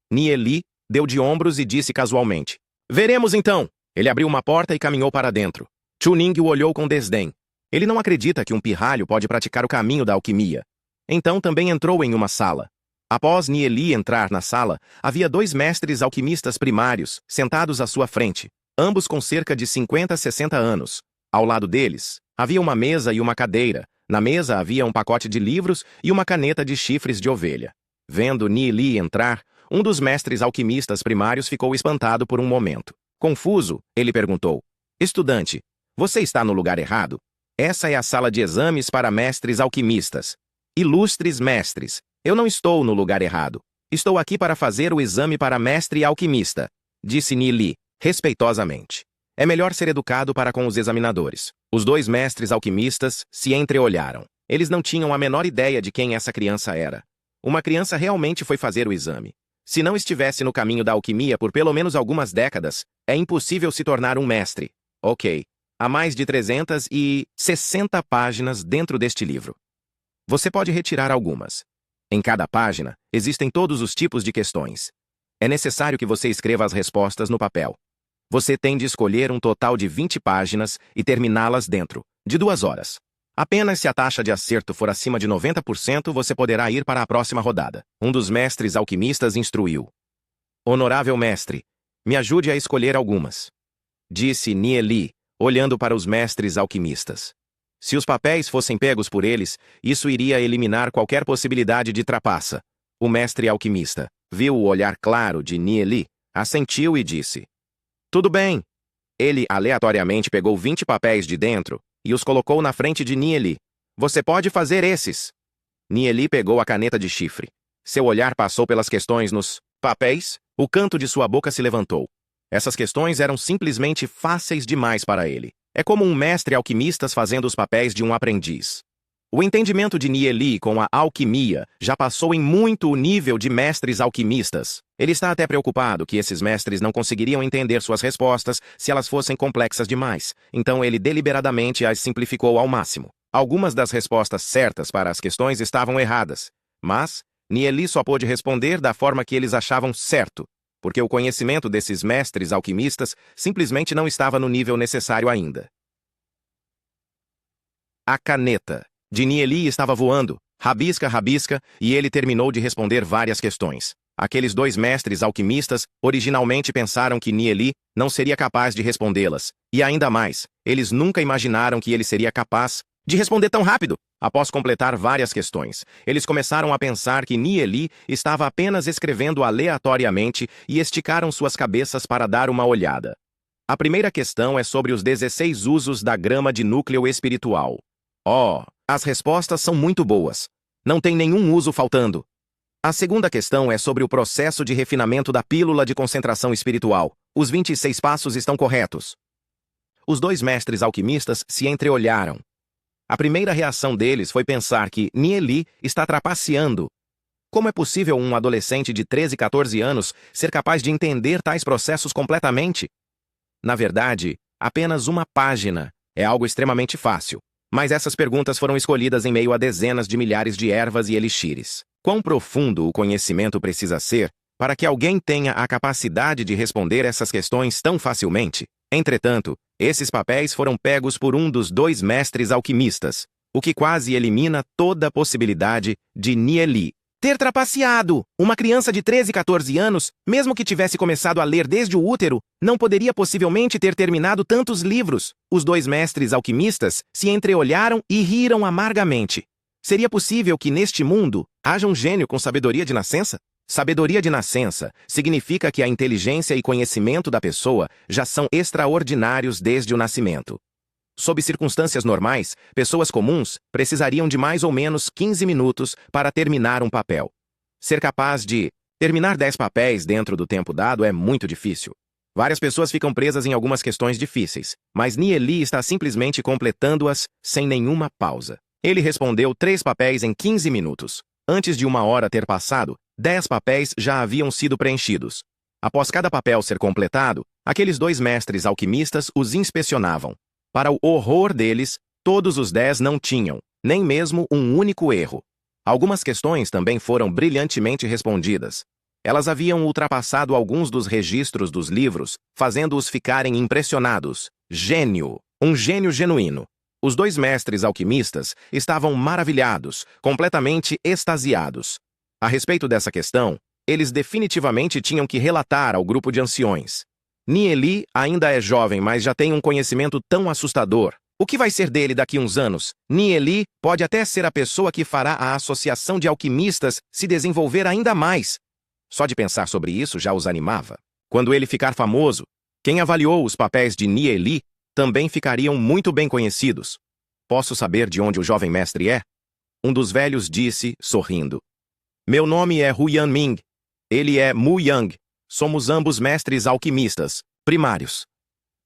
Nieli deu de ombros e disse casualmente: "Veremos então." Ele abriu uma porta e caminhou para dentro. Shu Ning o olhou com desdém. Ele não acredita que um pirralho pode praticar o caminho da alquimia. Então também entrou em uma sala. Após Nieli entrar na sala, havia 2 mestres alquimistas primários sentados à sua frente. ambos com cerca de 50 a 60 anos. Ao lado deles, havia uma mesa e uma cadeira. Na mesa havia um pacote de livros e uma caneta de chifres de ovelha. Vendo Nie Li entrar, um dos mestres alquimistas primários ficou espantado por um momento. Confuso, ele perguntou: Estudante, você está no lugar errado? Essa é a sala de exames para mestres alquimistas. Ilustres mestres, eu não estou no lugar errado. Estou aqui para fazer o exame para mestre alquimista, disse Nie Li, respeitosamente. É melhor ser educado para com os examinadores. Os dois mestres alquimistas se entreolharam. Eles não tinham a menor ideia de quem essa criança era. Uma criança realmente foi fazer o exame. Se não estivesse no caminho da alquimia por pelo menos algumas décadas, é impossível se tornar um mestre. Ok. Há mais de 360 páginas dentro deste livro. Você pode retirar algumas. Em cada página, existem todos os tipos de questões. É necessário que você escreva as respostas no papel. Você tem de escolher um total de 20 páginas e terminá-las dentro de 2 horas. Apenas se a taxa de acerto for acima de 90%, você poderá ir para a próxima rodada. Um dos mestres alquimistas instruiu. Honorável mestre, me ajude a escolher algumas, disse Nie Li, olhando para os mestres alquimistas. Se os papéis fossem pegos por eles, isso iria eliminar qualquer possibilidade de trapaça. O mestre alquimista viu o olhar claro de Nie Li, assentiu e disse: Tudo bem. Ele aleatoriamente pegou 20 papéis de dentro e os colocou na frente de Nie Li. Você pode fazer esses. Nie Li pegou a caneta de chifre. Seu olhar passou pelas questões nos papéis, o canto de sua boca se levantou. Essas questões eram simplesmente fáceis demais para ele. É como um mestre alquimista fazendo os papéis de um aprendiz. O entendimento de Nie Li com a alquimia já passou em muito o nível de mestres alquimistas. Ele está até preocupado que esses mestres não conseguiriam entender suas respostas se elas fossem complexas demais, então ele deliberadamente as simplificou ao máximo. Algumas das respostas certas para as questões estavam erradas, mas Nie Li só pôde responder da forma que eles achavam certo, porque o conhecimento desses mestres alquimistas simplesmente não estava no nível necessário ainda. A caneta de Nie Li estava voando, rabisca, rabisca, e ele terminou de responder várias questões. Aqueles dois mestres alquimistas originalmente pensaram que Nie Li não seria capaz de respondê-las, e ainda mais, eles nunca imaginaram que ele seria capaz de responder tão rápido. Após completar várias questões, eles começaram a pensar que Nie Li estava apenas escrevendo aleatoriamente e esticaram suas cabeças para dar uma olhada. A primeira questão é sobre os 16 usos da grama de núcleo espiritual. As respostas são muito boas. Não tem nenhum uso faltando. A segunda questão é sobre o processo de refinamento da pílula de concentração espiritual. Os 26 passos estão corretos. Os dois mestres alquimistas se entreolharam. A primeira reação deles foi pensar que Nie Li está trapaceando. Como é possível um adolescente de 13 e 14 anos ser capaz de entender tais processos completamente? Na verdade, apenas uma página é algo extremamente fácil. Mas essas perguntas foram escolhidas em meio a dezenas de milhares de ervas e elixires. Quão profundo o conhecimento precisa ser para que alguém tenha a capacidade de responder essas questões tão facilmente? Entretanto, esses papéis foram pegos por um dos dois mestres alquimistas, o que quase elimina toda a possibilidade de Nie Li ter trapaceado. Uma criança de 13 e 14 anos, mesmo que tivesse começado a ler desde o útero, não poderia possivelmente ter terminado tantos livros. Os dois mestres alquimistas se entreolharam e riram amargamente. Seria possível que neste mundo haja um gênio com sabedoria de nascença? Sabedoria de nascença significa que a inteligência e conhecimento da pessoa já são extraordinários desde o nascimento. Sob circunstâncias normais, pessoas comuns precisariam de mais ou menos 15 minutos para terminar um papel. Ser capaz de terminar 10 papéis dentro do tempo dado é muito difícil. Várias pessoas ficam presas em algumas questões difíceis, mas Nie Li está simplesmente completando-as sem nenhuma pausa. Ele respondeu 3 papéis em 15 minutos. Antes de 1 hora ter passado, 10 papéis já haviam sido preenchidos. Após cada papel ser completado, aqueles dois mestres alquimistas os inspecionavam. Para o horror deles, todos os 10 não tinham, nem mesmo um único erro. Algumas questões também foram brilhantemente respondidas. Elas haviam ultrapassado alguns dos registros dos livros, fazendo-os ficarem impressionados. Gênio! Um gênio genuíno. Os dois mestres alquimistas estavam maravilhados, completamente extasiados. A respeito dessa questão, eles definitivamente tinham que relatar ao grupo de anciões. Nieli ainda é jovem, mas já tem um conhecimento tão assustador. O que vai ser dele daqui uns anos? Nieli pode até ser a pessoa que fará a Associação de Alquimistas se desenvolver ainda mais. Só de pensar sobre isso já os animava. Quando ele ficar famoso, quem avaliou os papéis de Nieli também ficariam muito bem conhecidos. Posso saber de onde o jovem mestre é? Um dos velhos disse, sorrindo. Meu nome é Huyan Ming. Ele é Mu Yang. Somos ambos mestres alquimistas, primários.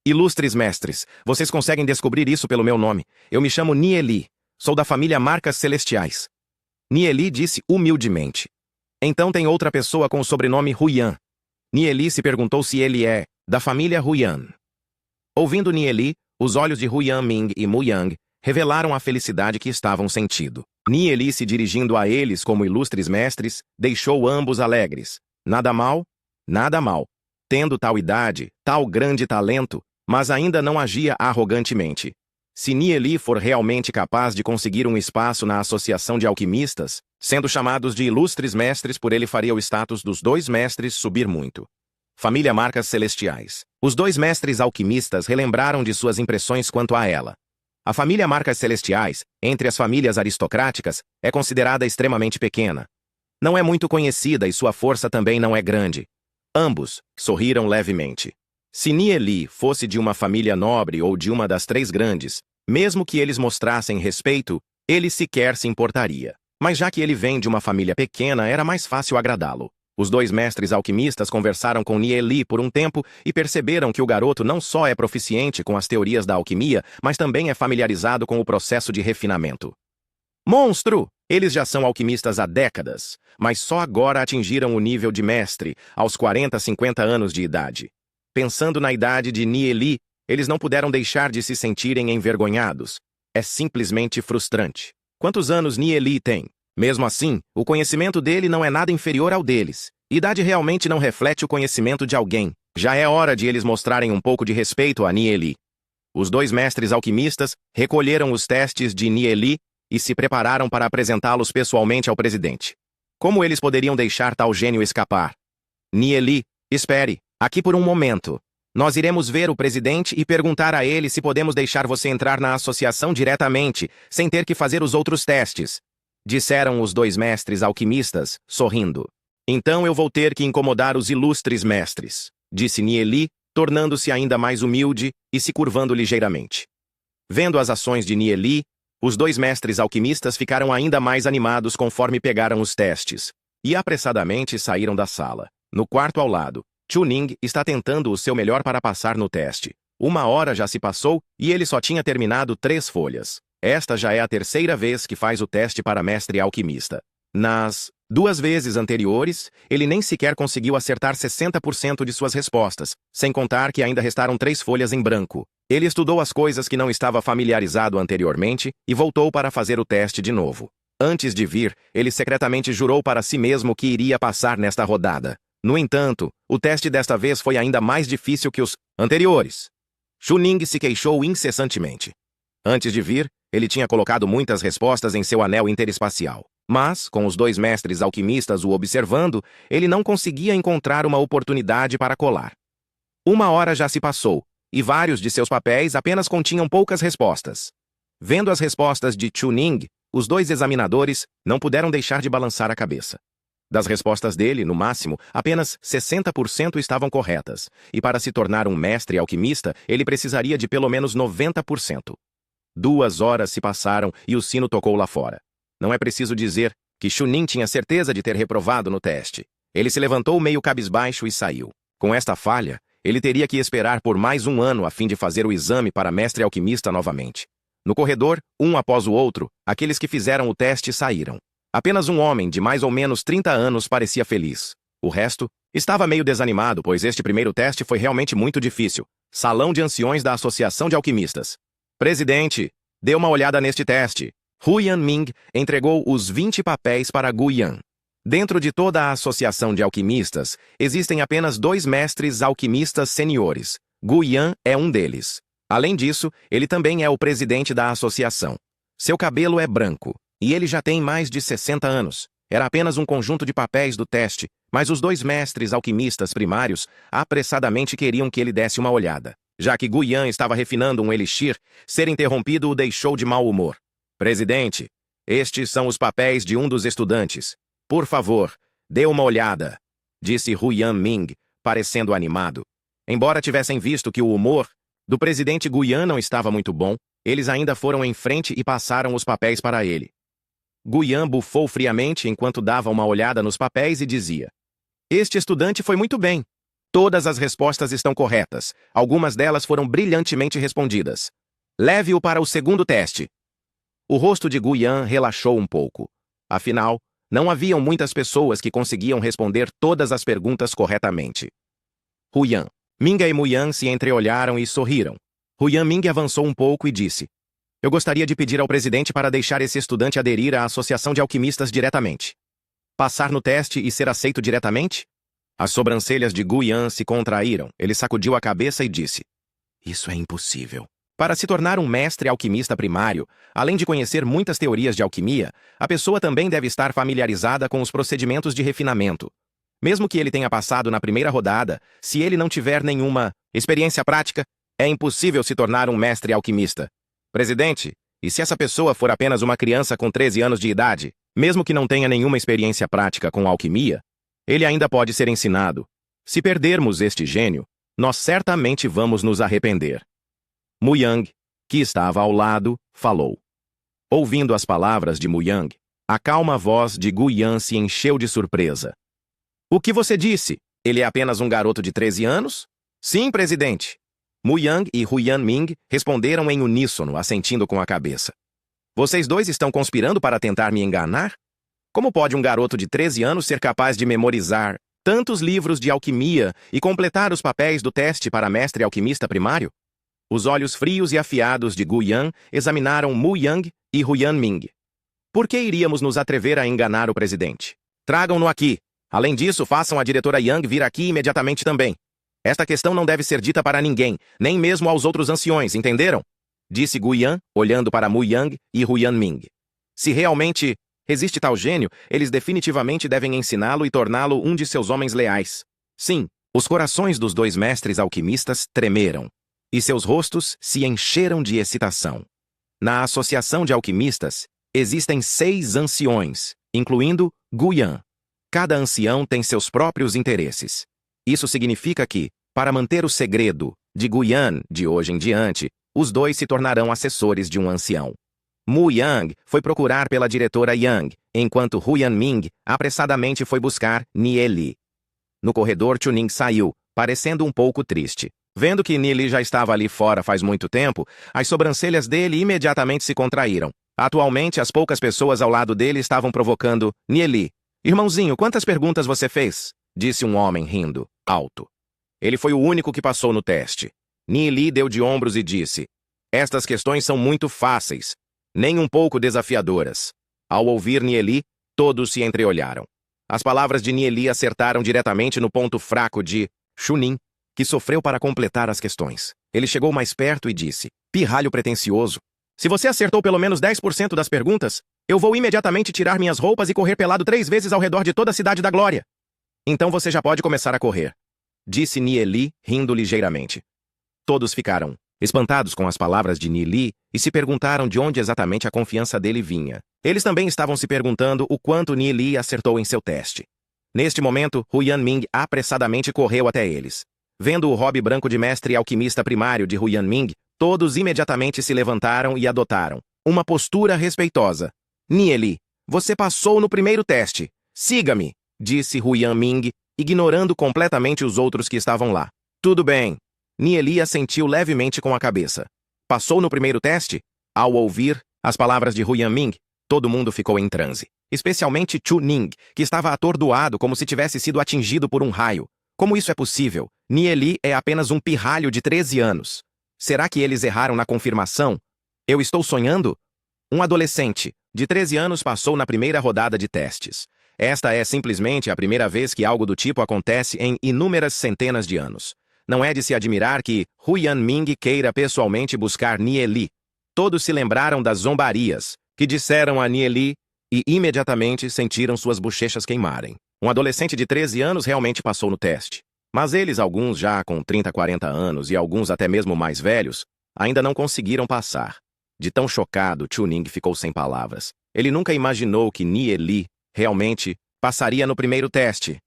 Ilustres mestres, vocês conseguem descobrir isso pelo meu nome. Eu me chamo Nieli. Sou da família Marcas Celestiais. Nieli disse humildemente. Então tem outra pessoa com o sobrenome Huyan. Nieli se perguntou se ele é da família Huyan. Ouvindo Nieli, os olhos de Huyan Ming e Mu Yang revelaram a felicidade que estavam sentindo. Nieli, se dirigindo a eles como ilustres mestres, deixou ambos alegres. Nada mal, nada mal. Tendo tal idade, tal grande talento, mas ainda não agia arrogantemente. Se Nieli for realmente capaz de conseguir um espaço na Associação de Alquimistas, sendo chamados de ilustres mestres, por ele faria o status dos dois mestres subir muito. Família Marcas Celestiais. Os dois mestres alquimistas relembraram de suas impressões quanto a ela. A família Marcas Celestiais, entre as famílias aristocráticas, é considerada extremamente pequena. Não é muito conhecida e sua força também não é grande. Ambos sorriram levemente. Se Nieli fosse de uma família nobre ou de uma das três grandes, mesmo que eles mostrassem respeito, ele sequer se importaria. Mas já que ele vem de uma família pequena, era mais fácil agradá-lo. Os dois mestres alquimistas conversaram com Nieli por um tempo e perceberam que o garoto não só é proficiente com as teorias da alquimia, mas também é familiarizado com o processo de refinamento. Monstro! Eles já são alquimistas há décadas, mas só agora atingiram o nível de mestre, aos 40, 50 anos de idade. Pensando na idade de Nieli, eles não puderam deixar de se sentirem envergonhados. É simplesmente frustrante. Quantos anos Nieli tem? Mesmo assim, o conhecimento dele não é nada inferior ao deles. Idade realmente não reflete o conhecimento de alguém. Já é hora de eles mostrarem um pouco de respeito a Nieli. Os dois mestres alquimistas recolheram os testes de Nieli e se prepararam para apresentá-los pessoalmente ao presidente. Como eles poderiam deixar tal gênio escapar? Nieli, espere, aqui por um momento. Nós iremos ver o presidente e perguntar a ele se podemos deixar você entrar na associação diretamente, sem ter que fazer os outros testes. Disseram os dois mestres alquimistas, sorrindo. Então eu vou ter que incomodar os ilustres mestres, disse Nieli, tornando-se ainda mais humilde e se curvando ligeiramente. Vendo as ações de Nieli, os dois mestres alquimistas ficaram ainda mais animados conforme pegaram os testes, e apressadamente saíram da sala. No quarto ao lado, Chuning está tentando o seu melhor para passar no teste. 1 hora já se passou e ele só tinha terminado 3 folhas. Esta já é a terceira vez que faz o teste para mestre alquimista. Nas 2 vezes anteriores, ele nem sequer conseguiu acertar 60% de suas respostas, sem contar que ainda restaram 3 folhas em branco. Ele estudou as coisas que não estava familiarizado anteriormente e voltou para fazer o teste de novo. Antes de vir, ele secretamente jurou para si mesmo que iria passar nesta rodada. No entanto, o teste desta vez foi ainda mais difícil que os anteriores. Chuning se queixou incessantemente. Antes de vir, ele tinha colocado muitas respostas em seu anel interespacial. Mas, com os dois mestres alquimistas o observando, ele não conseguia encontrar uma oportunidade para colar. 1 hora já se passou, e vários de seus papéis apenas continham poucas respostas. Vendo as respostas de Chuning, os dois examinadores não puderam deixar de balançar a cabeça. Das respostas dele, no máximo, apenas 60% estavam corretas, e para se tornar um mestre alquimista, ele precisaria de pelo menos 90%. 2 horas se passaram e o sino tocou lá fora. Não é preciso dizer que Chuning tinha certeza de ter reprovado no teste. Ele se levantou meio cabisbaixo e saiu. Com esta falha, ele teria que esperar por mais 1 ano a fim de fazer o exame para mestre alquimista novamente. No corredor, um após o outro, aqueles que fizeram o teste saíram. Apenas um homem de mais ou menos 30 anos parecia feliz. O resto estava meio desanimado, pois este primeiro teste foi realmente muito difícil. Salão de anciões da Associação de Alquimistas. Presidente, dê uma olhada neste teste. Huyan Ming entregou os 20 papéis para Guyan. Dentro de toda a Associação de Alquimistas, existem apenas 2 mestres alquimistas seniores. Guyan é um deles. Além disso, ele também é o presidente da associação. Seu cabelo é branco, e ele já tem mais de 60 anos. Era apenas um conjunto de papéis do teste, mas os dois mestres alquimistas primários apressadamente queriam que ele desse uma olhada. Já que Guiyan estava refinando um elixir, ser interrompido o deixou de mau humor. Presidente, estes são os papéis de um dos estudantes. Por favor, dê uma olhada, disse Huyan Ming, parecendo animado. Embora tivessem visto que o humor do presidente Guiyan não estava muito bom, eles ainda foram em frente e passaram os papéis para ele. Guiyan bufou friamente enquanto dava uma olhada nos papéis e dizia: Este estudante foi muito bem. Todas as respostas estão corretas. Algumas delas foram brilhantemente respondidas. Leve-o para o segundo teste. O rosto de Guiyan relaxou um pouco. Afinal, não haviam muitas pessoas que conseguiam responder todas as perguntas corretamente. Huyan Ming e Muyan se entreolharam e sorriram. Huyan Ming avançou um pouco e disse: Eu gostaria de pedir ao presidente para deixar esse estudante aderir à Associação de Alquimistas diretamente. Passar no teste e ser aceito diretamente? As sobrancelhas de Guiyan se contraíram. Ele sacudiu a cabeça e disse: Isso é impossível. Para se tornar um mestre alquimista primário, além de conhecer muitas teorias de alquimia, a pessoa também deve estar familiarizada com os procedimentos de refinamento. Mesmo que ele tenha passado na primeira rodada, se ele não tiver nenhuma experiência prática, é impossível se tornar um mestre alquimista. Presidente, e se essa pessoa for apenas uma criança com 13 anos de idade, mesmo que não tenha nenhuma experiência prática com alquimia, ele ainda pode ser ensinado. Se perdermos este gênio, nós certamente vamos nos arrepender. Muyang, que estava ao lado, falou. Ouvindo as palavras de Muyang, a calma voz de Guiyan se encheu de surpresa. O que você disse? Ele é apenas um garoto de 13 anos? Sim, presidente. Muyang e Huyan Ming responderam em uníssono, assentindo com a cabeça. Vocês dois estão conspirando para tentar me enganar? Como pode um garoto de 13 anos ser capaz de memorizar tantos livros de alquimia e completar os papéis do teste para mestre alquimista primário? Os olhos frios e afiados de Guiyan examinaram Muyang e Huyan Ming. Por que iríamos nos atrever a enganar o presidente? Tragam-no aqui. Além disso, façam a diretora Yang vir aqui imediatamente também. Esta questão não deve ser dita para ninguém, nem mesmo aos outros anciões, entenderam? Disse Guiyan, olhando para Muyang e Huyan Ming. Se realmente existe tal gênio, eles definitivamente devem ensiná-lo e torná-lo um de seus homens leais. Sim, os corações dos dois mestres alquimistas tremeram, e seus rostos se encheram de excitação. Na Associação de Alquimistas, existem 6 anciões, incluindo Guiyan. Cada ancião tem seus próprios interesses. Isso significa que, para manter o segredo de Guiyan de hoje em diante, os dois se tornarão assessores de um ancião. Muyang foi procurar pela diretora Yang, enquanto Huyan Ming apressadamente foi buscar Nieli. No corredor, Chuning saiu, parecendo um pouco triste. Vendo que Nieli já estava ali fora faz muito tempo, as sobrancelhas dele imediatamente se contraíram. Atualmente, as poucas pessoas ao lado dele estavam provocando Nieli. Irmãozinho, quantas perguntas você fez? Disse um homem rindo, alto. Ele foi o único que passou no teste. Nieli deu de ombros e disse: Estas questões são muito fáceis, nem um pouco desafiadoras. Ao ouvir Nieli, todos se entreolharam. As palavras de Nieli acertaram diretamente no ponto fraco de Chunin, que sofreu para completar as questões. Ele chegou mais perto e disse: Pirralho pretensioso. Se você acertou pelo menos 10% das perguntas, eu vou imediatamente tirar minhas roupas e correr pelado 3 vezes ao redor de toda a Cidade da Glória. Então você já pode começar a correr, disse Nieli, rindo ligeiramente. Todos ficaram espantados com as palavras de Nieli e se perguntaram de onde exatamente a confiança dele vinha. Eles também estavam se perguntando o quanto Nieli acertou em seu teste. Neste momento, Huyan Ming apressadamente correu até eles. Vendo o robe branco de mestre alquimista primário de Huyan Ming, todos imediatamente se levantaram e adotaram uma postura respeitosa. Nieli, você passou no primeiro teste. Siga-me, disse Huyan Ming, ignorando completamente os outros que estavam lá. Tudo bem. Nieli assentiu levemente com a cabeça. Passou no primeiro teste? Ao ouvir as palavras de Huyan Ming, todo mundo ficou em transe. Especialmente Chuning, que estava atordoado como se tivesse sido atingido por um raio. Como isso é possível? Nieli é apenas um pirralho de 13 anos. Será que eles erraram na confirmação? Eu estou sonhando? Um adolescente de 13 anos passou na primeira rodada de testes. Esta é simplesmente a primeira vez que algo do tipo acontece em inúmeras centenas de anos. Não é de se admirar que Huyan Ming queira pessoalmente buscar Nieli. Todos se lembraram das zombarias que disseram a Nieli e imediatamente sentiram suas bochechas queimarem. Um adolescente de 13 anos realmente passou no teste. Mas eles, alguns já com 30, 40 anos e alguns até mesmo mais velhos, ainda não conseguiram passar. De tão chocado, Chuning ficou sem palavras. Ele nunca imaginou que Nie Li realmente passaria no primeiro teste.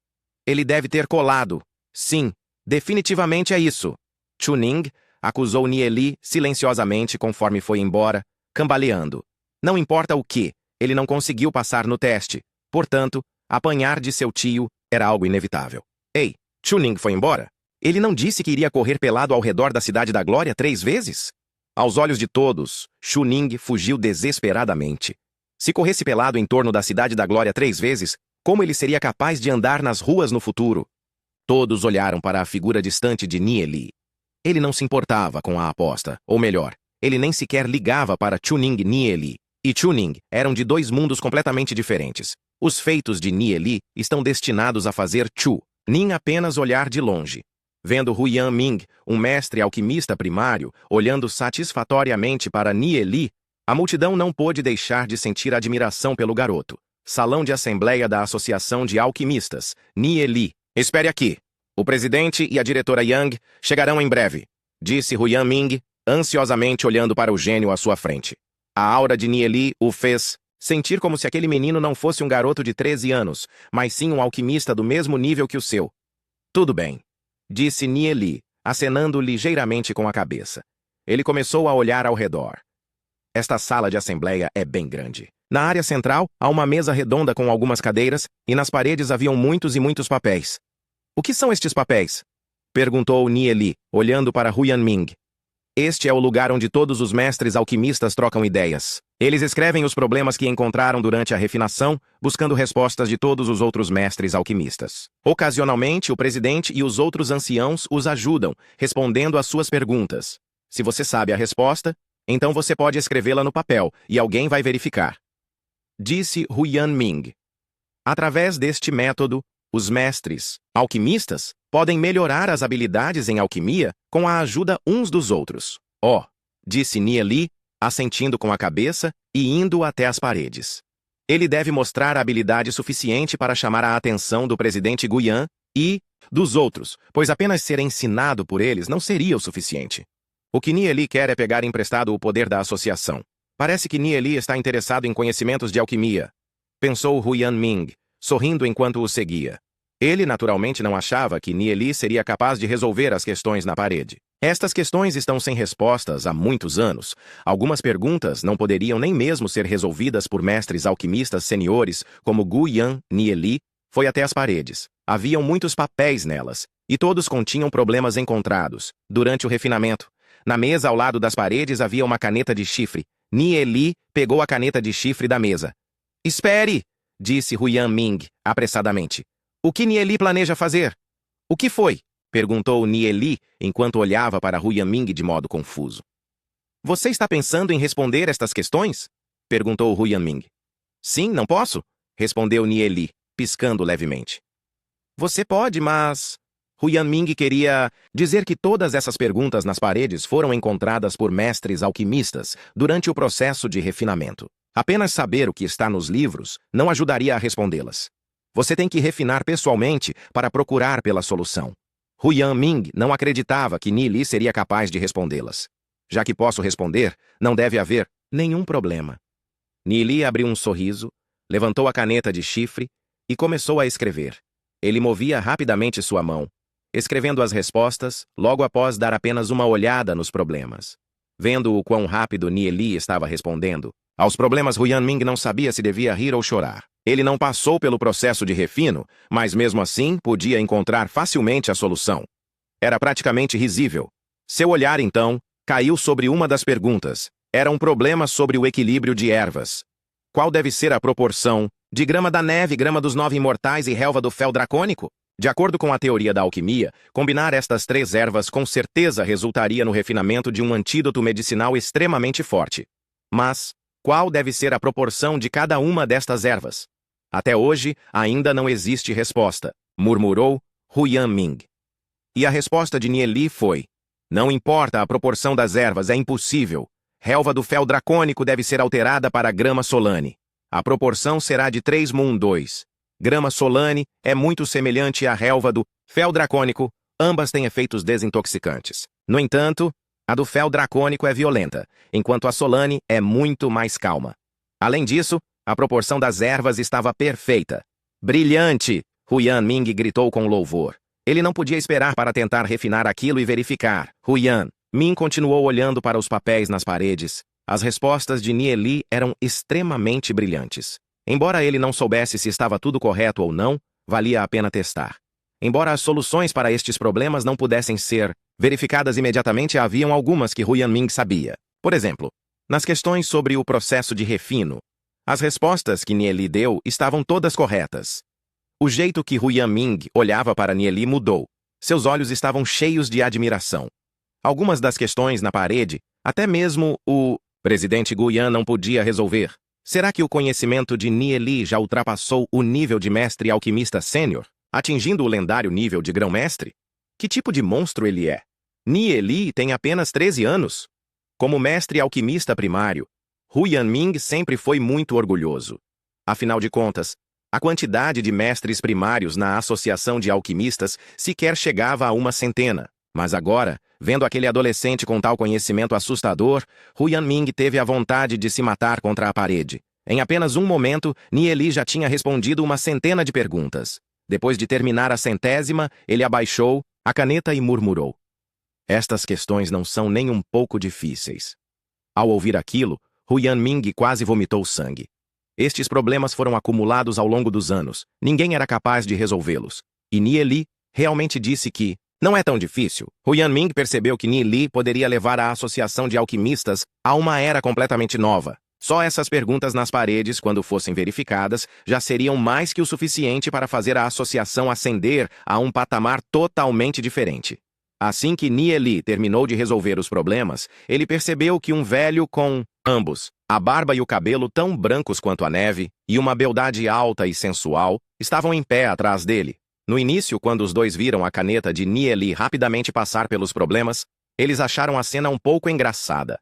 Ele deve ter colado. Sim, definitivamente é isso. Chuning acusou Nie Li silenciosamente conforme foi embora, cambaleando. Não importa o que, ele não conseguiu passar no teste. Portanto, apanhar de seu tio era algo inevitável. Ei, Chuning foi embora? Ele não disse que iria correr pelado ao redor da Cidade da Glória 3 vezes? Aos olhos de todos, Chuning fugiu desesperadamente. Se corresse pelado em torno da Cidade da Glória 3 vezes, como ele seria capaz de andar nas ruas no futuro? Todos olharam para a figura distante de Nie Li. Ele não se importava com a aposta, ou melhor, ele nem sequer ligava para Chuning Nie Li. E Chuning eram de 2 mundos completamente diferentes. Os feitos de Nie Li estão destinados a fazer Chuning apenas olhar de longe. Vendo Huyan Ming, um mestre alquimista primário, olhando satisfatoriamente para Nie Li, a multidão não pôde deixar de sentir admiração pelo garoto. Salão de Assembleia da Associação de Alquimistas, Nie Li. Espere aqui. O presidente e a diretora Yang chegarão em breve, disse Huyan Ming, ansiosamente olhando para o gênio à sua frente. A aura de Nie Li o fez sentir como se aquele menino não fosse um garoto de 13 anos, mas sim um alquimista do mesmo nível que o seu. Tudo bem, disse Nie Li, acenando ligeiramente com a cabeça. Ele começou a olhar ao redor. Esta sala de assembleia é bem grande. Na área central, há uma mesa redonda com algumas cadeiras, e nas paredes haviam muitos e muitos papéis. O que são estes papéis? Perguntou Nie Li, olhando para Huyan Ming. Este é o lugar onde todos os mestres alquimistas trocam ideias. Eles escrevem os problemas que encontraram durante a refinação, buscando respostas de todos os outros mestres alquimistas. Ocasionalmente, o presidente e os outros anciãos os ajudam, respondendo às suas perguntas. Se você sabe a resposta, então você pode escrevê-la no papel e alguém vai verificar. Disse Huyan Ming. Através deste método, os mestres alquimistas podem melhorar as habilidades em alquimia com a ajuda uns dos outros. Oh, disse Nie Li, assentindo com a cabeça e indo até as paredes. Ele deve mostrar habilidade suficiente para chamar a atenção do presidente Guyan e dos outros, pois apenas ser ensinado por eles não seria o suficiente. O que Nie Li quer é pegar emprestado o poder da associação. Parece que Nie Li está interessado em conhecimentos de alquimia, pensou Huyan Ming, sorrindo enquanto o seguia. Ele naturalmente não achava que Nie Li seria capaz de resolver as questões na parede. Estas questões estão sem respostas há muitos anos. Algumas perguntas não poderiam nem mesmo ser resolvidas por mestres alquimistas seniores como Guyan. Nie Li foi até as paredes. Haviam muitos papéis nelas, e todos continham problemas encontrados durante o refinamento. Na mesa ao lado das paredes havia uma caneta de chifre. Nie Li pegou a caneta de chifre da mesa. Espere! Disse Huyan Ming, apressadamente. O que Nie Li planeja fazer? O que foi? Perguntou Nie Li, enquanto olhava para Huyan Ming de modo confuso. Você está pensando em responder estas questões? Perguntou Huyan Ming. Sim, não posso? Respondeu Nie Li, piscando levemente. Você pode, mas... Huyan Ming queria dizer que todas essas perguntas nas paredes foram encontradas por mestres alquimistas durante o processo de refinamento. Apenas saber o que está nos livros não ajudaria a respondê-las. Você tem que refinar pessoalmente para procurar pela solução. Huyan Ming não acreditava que Nie Li seria capaz de respondê-las. Já que posso responder, não deve haver nenhum problema. Nie Li abriu um sorriso, levantou a caneta de chifre e começou a escrever. Ele movia rapidamente sua mão, escrevendo as respostas logo após dar apenas uma olhada nos problemas. Vendo o quão rápido Nie Li estava respondendo, aos problemas Huyan Ming não sabia se devia rir ou chorar. Ele não passou pelo processo de refino, mas mesmo assim podia encontrar facilmente a solução. Era praticamente risível. Seu olhar, então, caiu sobre uma das perguntas. Era um problema sobre o equilíbrio de ervas. Qual deve ser a proporção de grama da neve, grama dos 9 imortais e relva do fel dracônico? De acordo com a teoria da alquimia, combinar estas 3 ervas com certeza resultaria no refinamento de um antídoto medicinal extremamente forte. Mas qual deve ser a proporção de cada uma destas ervas? Até hoje, ainda não existe resposta, murmurou Huyan Ming. E a resposta de Nie Li foi: não importa a proporção das ervas, é impossível. Relva do fel dracônico deve ser alterada para grama solane. A proporção será de 3:2. Grama Solane é muito semelhante à relva do fel dracônico. Ambas têm efeitos desintoxicantes. No entanto, a do fel dracônico é violenta, enquanto a Solane é muito mais calma. Além disso, a proporção das ervas estava perfeita. Brilhante! Huyan Ming gritou com louvor. Ele não podia esperar para tentar refinar aquilo e verificar. Huyan Ming continuou olhando para os papéis nas paredes. As respostas de Nie Li eram extremamente brilhantes. Embora ele não soubesse se estava tudo correto ou não, valia a pena testar. Embora as soluções para estes problemas não pudessem ser verificadas imediatamente, haviam algumas que Huyan Ming sabia. Por exemplo, nas questões sobre o processo de refino, as respostas que Nie Li deu estavam todas corretas. O jeito que Huyan Ming olhava para Nie Li mudou. Seus olhos estavam cheios de admiração. Algumas das questões na parede, até mesmo o presidente Guyan não podia resolver. Será que o conhecimento de Nie Li já ultrapassou o nível de mestre alquimista sênior, atingindo o lendário nível de grão-mestre? Que tipo de monstro ele é? Nie Li tem apenas 13 anos. Como mestre alquimista primário, Huyan Ming sempre foi muito orgulhoso. Afinal de contas, a quantidade de mestres primários na Associação de Alquimistas sequer chegava a uma centena. Mas agora, vendo aquele adolescente com tal conhecimento assustador, Huyan Ming teve a vontade de se matar contra a parede. Em apenas um momento, Nie Li já tinha respondido uma centena de perguntas. Depois de terminar a 100ª, ele abaixou a caneta e murmurou: "Estas questões não são nem um pouco difíceis." Ao ouvir aquilo, Huyan Ming quase vomitou sangue. Estes problemas foram acumulados ao longo dos anos. Ninguém era capaz de resolvê-los. E Nie Li realmente disse que não é tão difícil. Huyan Ming percebeu que Nie Li poderia levar a Associação de Alquimistas a uma era completamente nova. Só essas perguntas nas paredes, quando fossem verificadas, já seriam mais que o suficiente para fazer a associação ascender a um patamar totalmente diferente. Assim que Nie Li terminou de resolver os problemas, ele percebeu que um velho com ambos, a barba e o cabelo tão brancos quanto a neve, e uma beldade alta e sensual, estavam em pé atrás dele. No início, quando os dois viram a caneta de Nie Li rapidamente passar pelos problemas, eles acharam a cena um pouco engraçada.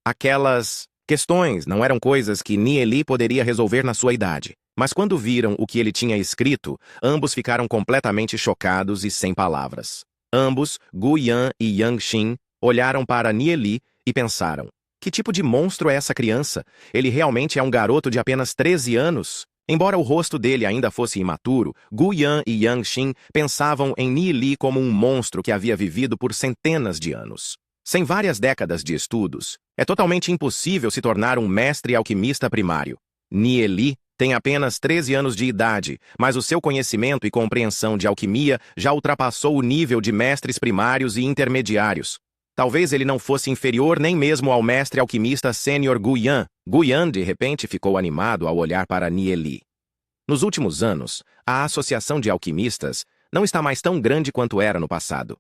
Aquelas questões não eram coisas que Nie Li poderia resolver na sua idade. Mas quando viram o que ele tinha escrito, ambos ficaram completamente chocados e sem palavras. Ambos, Guyan e Yang Xin, olharam para Nie Li e pensaram: que tipo de monstro é essa criança? Ele realmente é um garoto de apenas 13 anos? Embora o rosto dele ainda fosse imaturo, Guyan e Yang Xin pensavam em Nie Li como um monstro que havia vivido por centenas de anos. Sem várias décadas de estudos, é totalmente impossível se tornar um mestre alquimista primário. Nie Li tem apenas 13 anos de idade, mas o seu conhecimento e compreensão de alquimia já ultrapassou o nível de mestres primários e intermediários. Talvez ele não fosse inferior nem mesmo ao mestre alquimista sênior Guyan. Guyan, de repente, ficou animado ao olhar para Nie Li. Nos últimos anos, a Associação de Alquimistas não está mais tão grande quanto era no passado.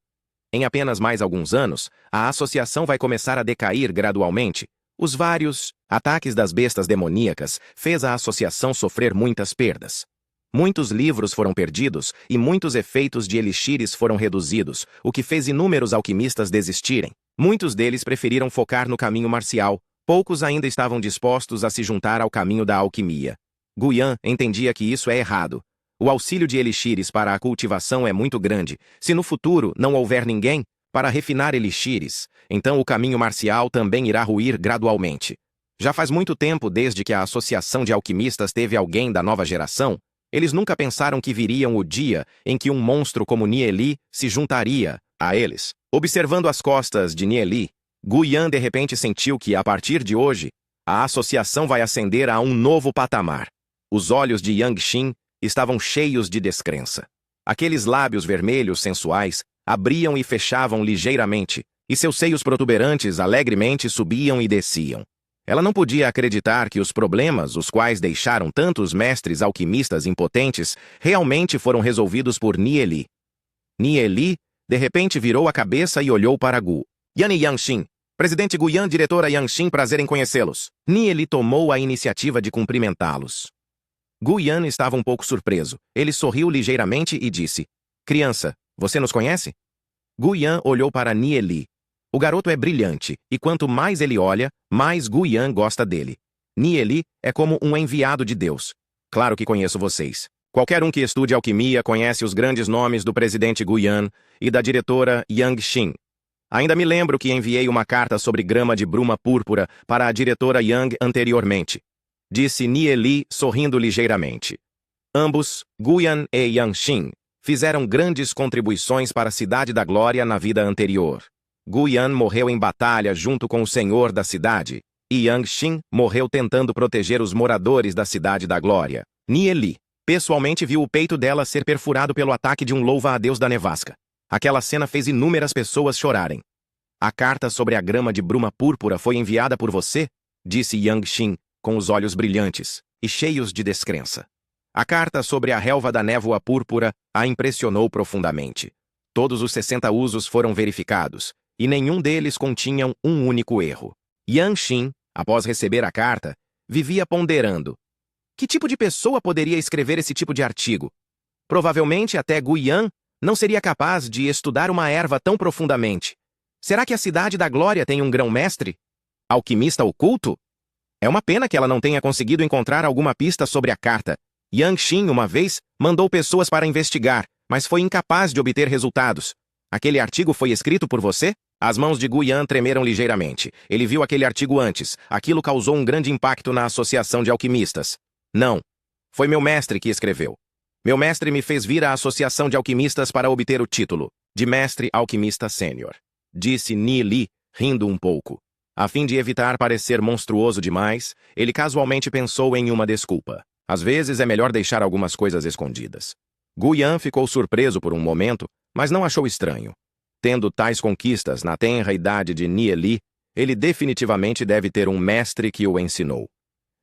Em apenas mais alguns anos, a associação vai começar a decair gradualmente. Os vários ataques das bestas demoníacas fez a associação sofrer muitas perdas. Muitos livros foram perdidos e muitos efeitos de elixires foram reduzidos, o que fez inúmeros alquimistas desistirem. Muitos deles preferiram focar no caminho marcial, poucos ainda estavam dispostos a se juntar ao caminho da alquimia. Guyan entendia que isso é errado. O auxílio de elixires para a cultivação é muito grande. Se no futuro não houver ninguém para refinar elixires, então o caminho marcial também irá ruir gradualmente. Já faz muito tempo desde que a Associação de Alquimistas teve alguém da nova geração. Eles nunca pensaram que viriam o dia em que um monstro como Nie Li se juntaria a eles. Observando as costas de Nie Li, Guyan de repente sentiu que, a partir de hoje, a associação vai ascender a um novo patamar. Os olhos de Yang Xin estavam cheios de descrença. Aqueles lábios vermelhos sensuais abriam e fechavam ligeiramente, e seus seios protuberantes alegremente subiam e desciam. Ela não podia acreditar que os problemas, os quais deixaram tantos mestres alquimistas impotentes, realmente foram resolvidos por Nie Li. Nie Li, de repente, virou a cabeça e olhou para Gu Yan e Yang Xin. Presidente Guyan, diretora Yang Xin, prazer em conhecê-los. Nie Li tomou a iniciativa de cumprimentá-los. Guyan estava um pouco surpreso. Ele sorriu ligeiramente e disse: "Criança, você nos conhece?" Guyan olhou para Nie Li. O garoto é brilhante, e quanto mais ele olha, mais Guyan gosta dele. Nieli é como um enviado de Deus. Claro que conheço vocês. Qualquer um que estude alquimia conhece os grandes nomes do presidente Guyan e da diretora Yang Xin. Ainda me lembro que enviei uma carta sobre grama de bruma púrpura para a diretora Yang anteriormente. Disse Nieli sorrindo ligeiramente. Ambos, Guyan e Yang Xin, fizeram grandes contribuições para a Cidade da Glória na vida anterior. Guyan morreu em batalha junto com o Senhor da cidade, e Yang Xin morreu tentando proteger os moradores da Cidade da Glória. Nieli pessoalmente viu o peito dela ser perfurado pelo ataque de um louva-a-Deus da nevasca. Aquela cena fez inúmeras pessoas chorarem. A carta sobre a grama de bruma púrpura foi enviada por você? Disse Yang Xin, com os olhos brilhantes e cheios de descrença. A carta sobre a relva da névoa púrpura a impressionou profundamente. Todos os 60 usos foram verificados, e nenhum deles continham um único erro. Yang Xin, após receber a carta, vivia ponderando. Que tipo de pessoa poderia escrever esse tipo de artigo? Provavelmente até Guyan não seria capaz de estudar uma erva tão profundamente. Será que a Cidade da Glória tem um grão-mestre? Alquimista oculto? É uma pena que ela não tenha conseguido encontrar alguma pista sobre a carta. Yang Xin, uma vez, mandou pessoas para investigar, mas foi incapaz de obter resultados. Aquele artigo foi escrito por você? As mãos de Guyan tremeram ligeiramente. Ele viu aquele artigo antes. Aquilo causou um grande impacto na Associação de Alquimistas. Não. Foi meu mestre que escreveu. Meu mestre me fez vir à Associação de Alquimistas para obter o título de Mestre Alquimista Sênior. Disse Nieli, rindo um pouco. A fim de evitar parecer monstruoso demais, ele casualmente pensou em uma desculpa. Às vezes é melhor deixar algumas coisas escondidas. Guyan ficou surpreso por um momento, mas não achou estranho. Tendo tais conquistas na tenra idade de Nieli, ele definitivamente deve ter um mestre que o ensinou.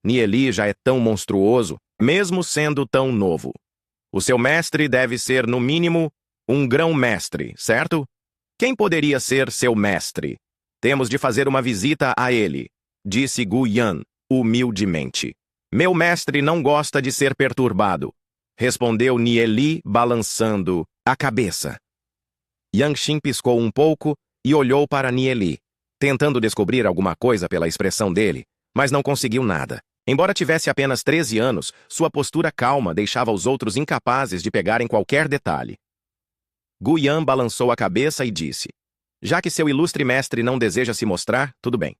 Nieli já é tão monstruoso, mesmo sendo tão novo. O seu mestre deve ser, no mínimo, um grão-mestre, certo? Quem poderia ser seu mestre? Temos de fazer uma visita a ele, disse Guyan, humildemente. Meu mestre não gosta de ser perturbado, respondeu Nieli, balançando a cabeça. Yang Xin piscou um pouco e olhou para Nieli, tentando descobrir alguma coisa pela expressão dele, mas não conseguiu nada. Embora tivesse apenas 13 anos, sua postura calma deixava os outros incapazes de pegarem qualquer detalhe. Guyan balançou a cabeça e disse, já que seu ilustre mestre não deseja se mostrar, tudo bem.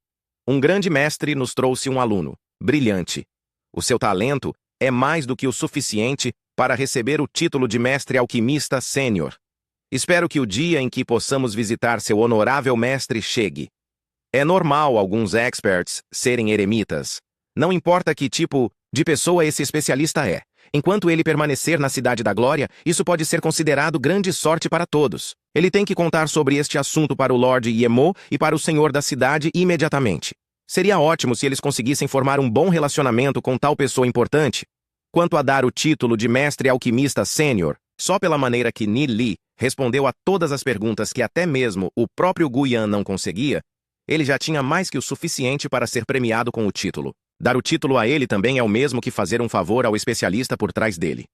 Um grande mestre nos trouxe um aluno, brilhante. O seu talento é mais do que o suficiente para receber o título de mestre alquimista sênior. Espero que o dia em que possamos visitar seu honorável mestre chegue. É normal alguns experts serem eremitas. Não importa que tipo de pessoa esse especialista é. Enquanto ele permanecer na Cidade da Glória, isso pode ser considerado grande sorte para todos. Ele tem que contar sobre este assunto para o Lord Yemo e para o Senhor da cidade imediatamente. Seria ótimo se eles conseguissem formar um bom relacionamento com tal pessoa importante. Quanto a dar o título de Mestre Alquimista Sênior, só pela maneira que Nieli respondeu a todas as perguntas que até mesmo o próprio Guyan não conseguia, ele já tinha mais que o suficiente para ser premiado com o título. Dar o título a ele também é o mesmo que fazer um favor ao especialista por trás dele.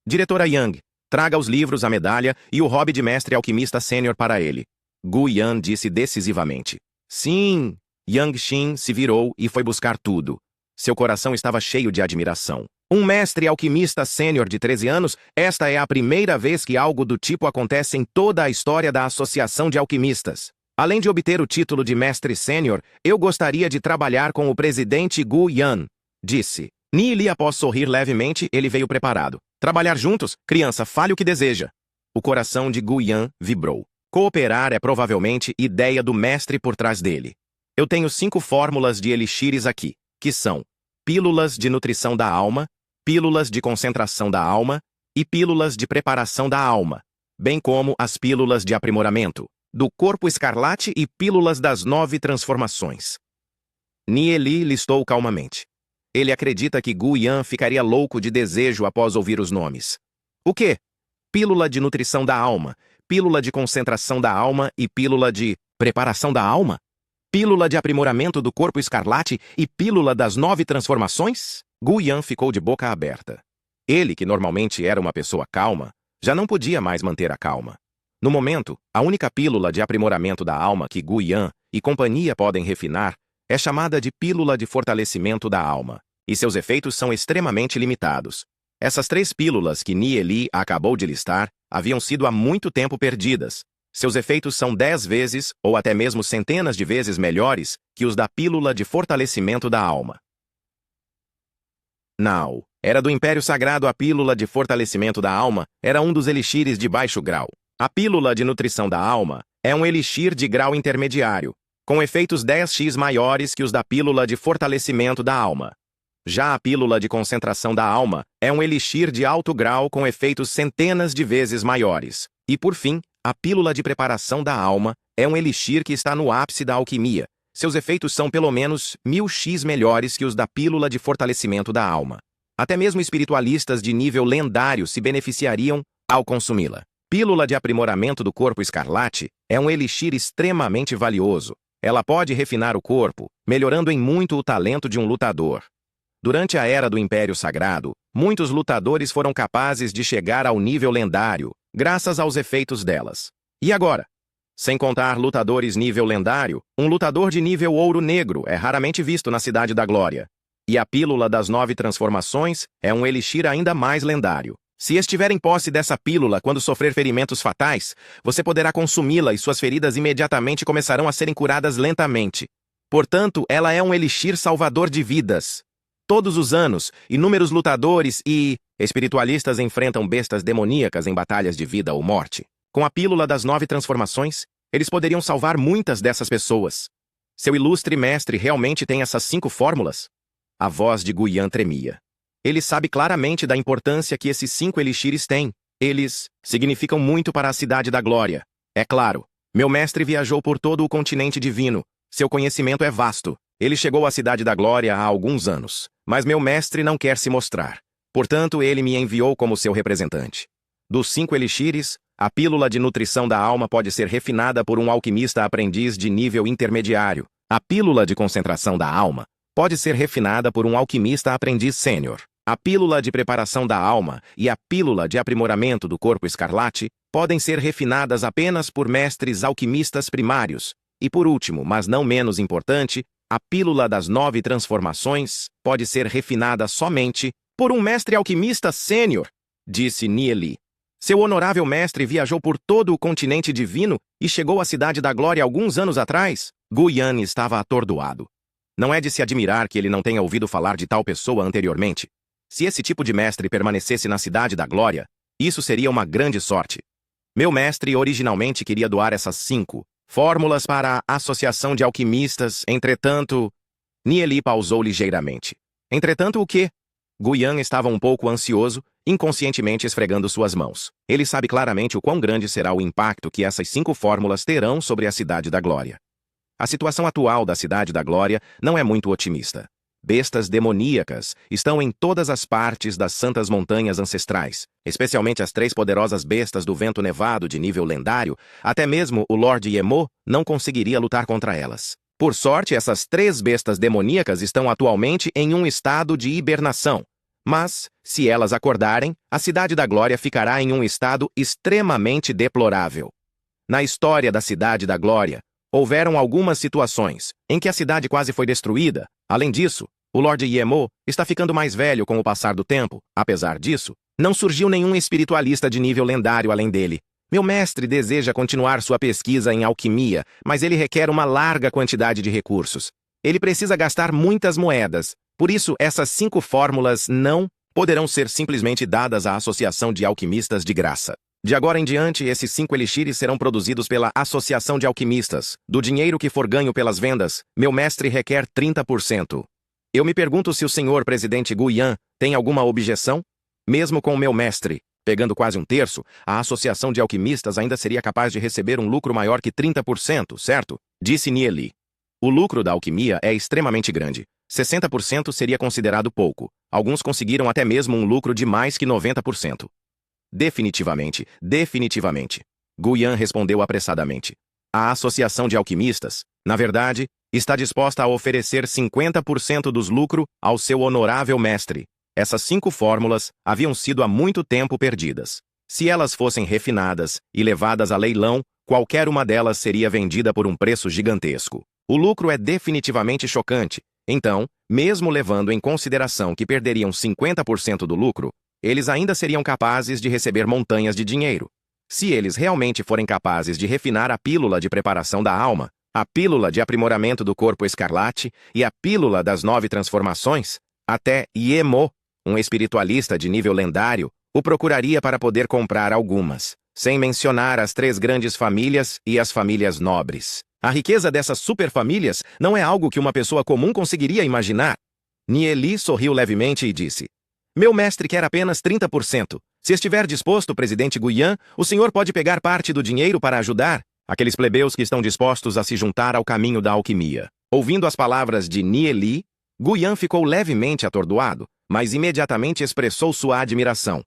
Diretora Yang, traga os livros, a medalha e o hobby de mestre alquimista sênior para ele. Guyan disse decisivamente. Sim! Yang Xin se virou e foi buscar tudo. Seu coração estava cheio de admiração. Um mestre alquimista sênior de 13 anos, esta é a primeira vez que algo do tipo acontece em toda a história da Associação de Alquimistas. Além de obter o título de mestre sênior, eu gostaria de trabalhar com o presidente Guyan, disse. Nieli, após sorrir levemente, ele veio preparado. Trabalhar juntos? Criança, fale o que deseja. O coração de Guyan vibrou. Cooperar é provavelmente ideia do mestre por trás dele. Eu tenho 5 fórmulas de elixires aqui, que são pílulas de nutrição da alma, pílulas de concentração da alma e pílulas de preparação da alma, bem como as pílulas de aprimoramento do corpo escarlate e pílulas das 9 transformações. Nieli listou calmamente. Ele acredita que Guyan ficaria louco de desejo após ouvir os nomes. O quê? Pílula de nutrição da alma, pílula de concentração da alma e pílula de preparação da alma? Pílula de aprimoramento do corpo escarlate e pílula das 9 transformações? Guyan ficou de boca aberta. Ele, que normalmente era uma pessoa calma, já não podia mais manter a calma. No momento, a única pílula de aprimoramento da alma que Guyan e companhia podem refinar é chamada de pílula de fortalecimento da alma, e seus efeitos são extremamente limitados. Essas 3 pílulas que Nie Li acabou de listar haviam sido há muito tempo perdidas. Seus efeitos são 10 vezes, ou até mesmo centenas de vezes melhores que os da pílula de fortalecimento da alma. Não. Era do Império Sagrado. A pílula de fortalecimento da alma era um dos elixires de baixo grau. A pílula de nutrição da alma é um elixir de grau intermediário, com efeitos 10x maiores que os da pílula de fortalecimento da alma. Já a pílula de concentração da alma é um elixir de alto grau com efeitos centenas de vezes maiores. E, por fim, a pílula de preparação da alma é um elixir que está no ápice da alquimia. Seus efeitos são pelo menos 1000x melhores que os da pílula de fortalecimento da alma. Até mesmo espiritualistas de nível lendário se beneficiariam ao consumi-la. Pílula de aprimoramento do corpo escarlate é um elixir extremamente valioso. Ela pode refinar o corpo, melhorando em muito o talento de um lutador. Durante a Era do Império Sagrado, muitos lutadores foram capazes de chegar ao nível lendário, graças aos efeitos delas. E agora? Sem contar lutadores nível lendário, um lutador de nível ouro negro é raramente visto na Cidade da Glória. E a pílula das 9 transformações é um elixir ainda mais lendário. Se estiver em posse dessa pílula quando sofrer ferimentos fatais, você poderá consumi-la e suas feridas imediatamente começarão a serem curadas lentamente. Portanto, ela é um elixir salvador de vidas. Todos os anos, inúmeros lutadores e espiritualistas enfrentam bestas demoníacas em batalhas de vida ou morte. Com a pílula das 9 transformações, eles poderiam salvar muitas dessas pessoas. Seu ilustre mestre realmente tem essas 5 fórmulas? A voz de Guyan tremia. Ele sabe claramente da importância que esses 5 elixires têm. Eles significam muito para a Cidade da Glória. É claro, meu mestre viajou por todo o continente divino. Seu conhecimento é vasto. Ele chegou à Cidade da Glória há alguns anos. Mas meu mestre não quer se mostrar. Portanto, ele me enviou como seu representante. Dos 5 elixires, a pílula de nutrição da alma pode ser refinada por um alquimista aprendiz de nível intermediário. A pílula de concentração da alma pode ser refinada por um alquimista aprendiz sênior. A pílula de preparação da alma e a pílula de aprimoramento do corpo escarlate podem ser refinadas apenas por mestres alquimistas primários. E por último, mas não menos importante, a pílula das 9 transformações pode ser refinada somente por um mestre alquimista sênior, disse Nie Li. Seu honorável mestre viajou por todo o continente divino e chegou à Cidade da Glória alguns anos atrás. Guyan estava atordoado. Não é de se admirar que ele não tenha ouvido falar de tal pessoa anteriormente. Se esse tipo de mestre permanecesse na Cidade da Glória, isso seria uma grande sorte. Meu mestre originalmente queria doar essas 5 fórmulas para a Associação de Alquimistas, entretanto... Nie Li pausou ligeiramente. Entretanto o quê? Guyan estava um pouco ansioso, inconscientemente esfregando suas mãos. Ele sabe claramente o quão grande será o impacto que essas 5 fórmulas terão sobre a Cidade da Glória. A situação atual da Cidade da Glória não é muito otimista. Bestas demoníacas estão em todas as partes das Santas Montanhas Ancestrais, especialmente as 3 poderosas bestas do Vento Nevado de nível lendário. Até mesmo o Lord Yemo não conseguiria lutar contra elas. Por sorte, essas 3 bestas demoníacas estão atualmente em um estado de hibernação. Mas, se elas acordarem, a Cidade da Glória ficará em um estado extremamente deplorável. Na história da Cidade da Glória, houveram algumas situações em que a cidade quase foi destruída. Além disso, o Lord Yemo está ficando mais velho com o passar do tempo. Apesar disso, não surgiu nenhum espiritualista de nível lendário além dele. Meu mestre deseja continuar sua pesquisa em alquimia, mas ele requer uma larga quantidade de recursos. Ele precisa gastar muitas moedas. Por isso, essas 5 fórmulas não poderão ser simplesmente dadas à Associação de Alquimistas de graça. De agora em diante, esses 5 elixires serão produzidos pela Associação de Alquimistas. Do dinheiro que for ganho pelas vendas, meu mestre requer 30%. Eu me pergunto se o senhor presidente Guyan tem alguma objeção? Mesmo com o meu mestre pegando quase 1/3, a Associação de Alquimistas ainda seria capaz de receber um lucro maior que 30%, certo? Disse Nie Li. O lucro da alquimia é extremamente grande. 60% seria considerado pouco. Alguns conseguiram até mesmo um lucro de mais que 90%. Definitivamente, definitivamente. Guyan respondeu apressadamente. A Associação de Alquimistas, na verdade, está disposta a oferecer 50% dos lucros ao seu honorável mestre. Essas 5 fórmulas haviam sido há muito tempo perdidas. Se elas fossem refinadas e levadas a leilão, qualquer uma delas seria vendida por um preço gigantesco. O lucro é definitivamente chocante. Então, mesmo levando em consideração que perderiam 50% do lucro, eles ainda seriam capazes de receber montanhas de dinheiro. Se eles realmente forem capazes de refinar a pílula de preparação da alma, a pílula de aprimoramento do corpo escarlate e a pílula das 9 transformações, até Iemo, um espiritualista de nível lendário, o procuraria para poder comprar algumas, sem mencionar as 3 grandes famílias e as famílias nobres. A riqueza dessas superfamílias não é algo que uma pessoa comum conseguiria imaginar. Nieli sorriu levemente e disse: Meu mestre quer apenas 30%. Se estiver disposto, presidente Guyan, o senhor pode pegar parte do dinheiro para ajudar aqueles plebeus que estão dispostos a se juntar ao caminho da alquimia. Ouvindo as palavras de Nieli, Guyan ficou levemente atordoado, mas imediatamente expressou sua admiração.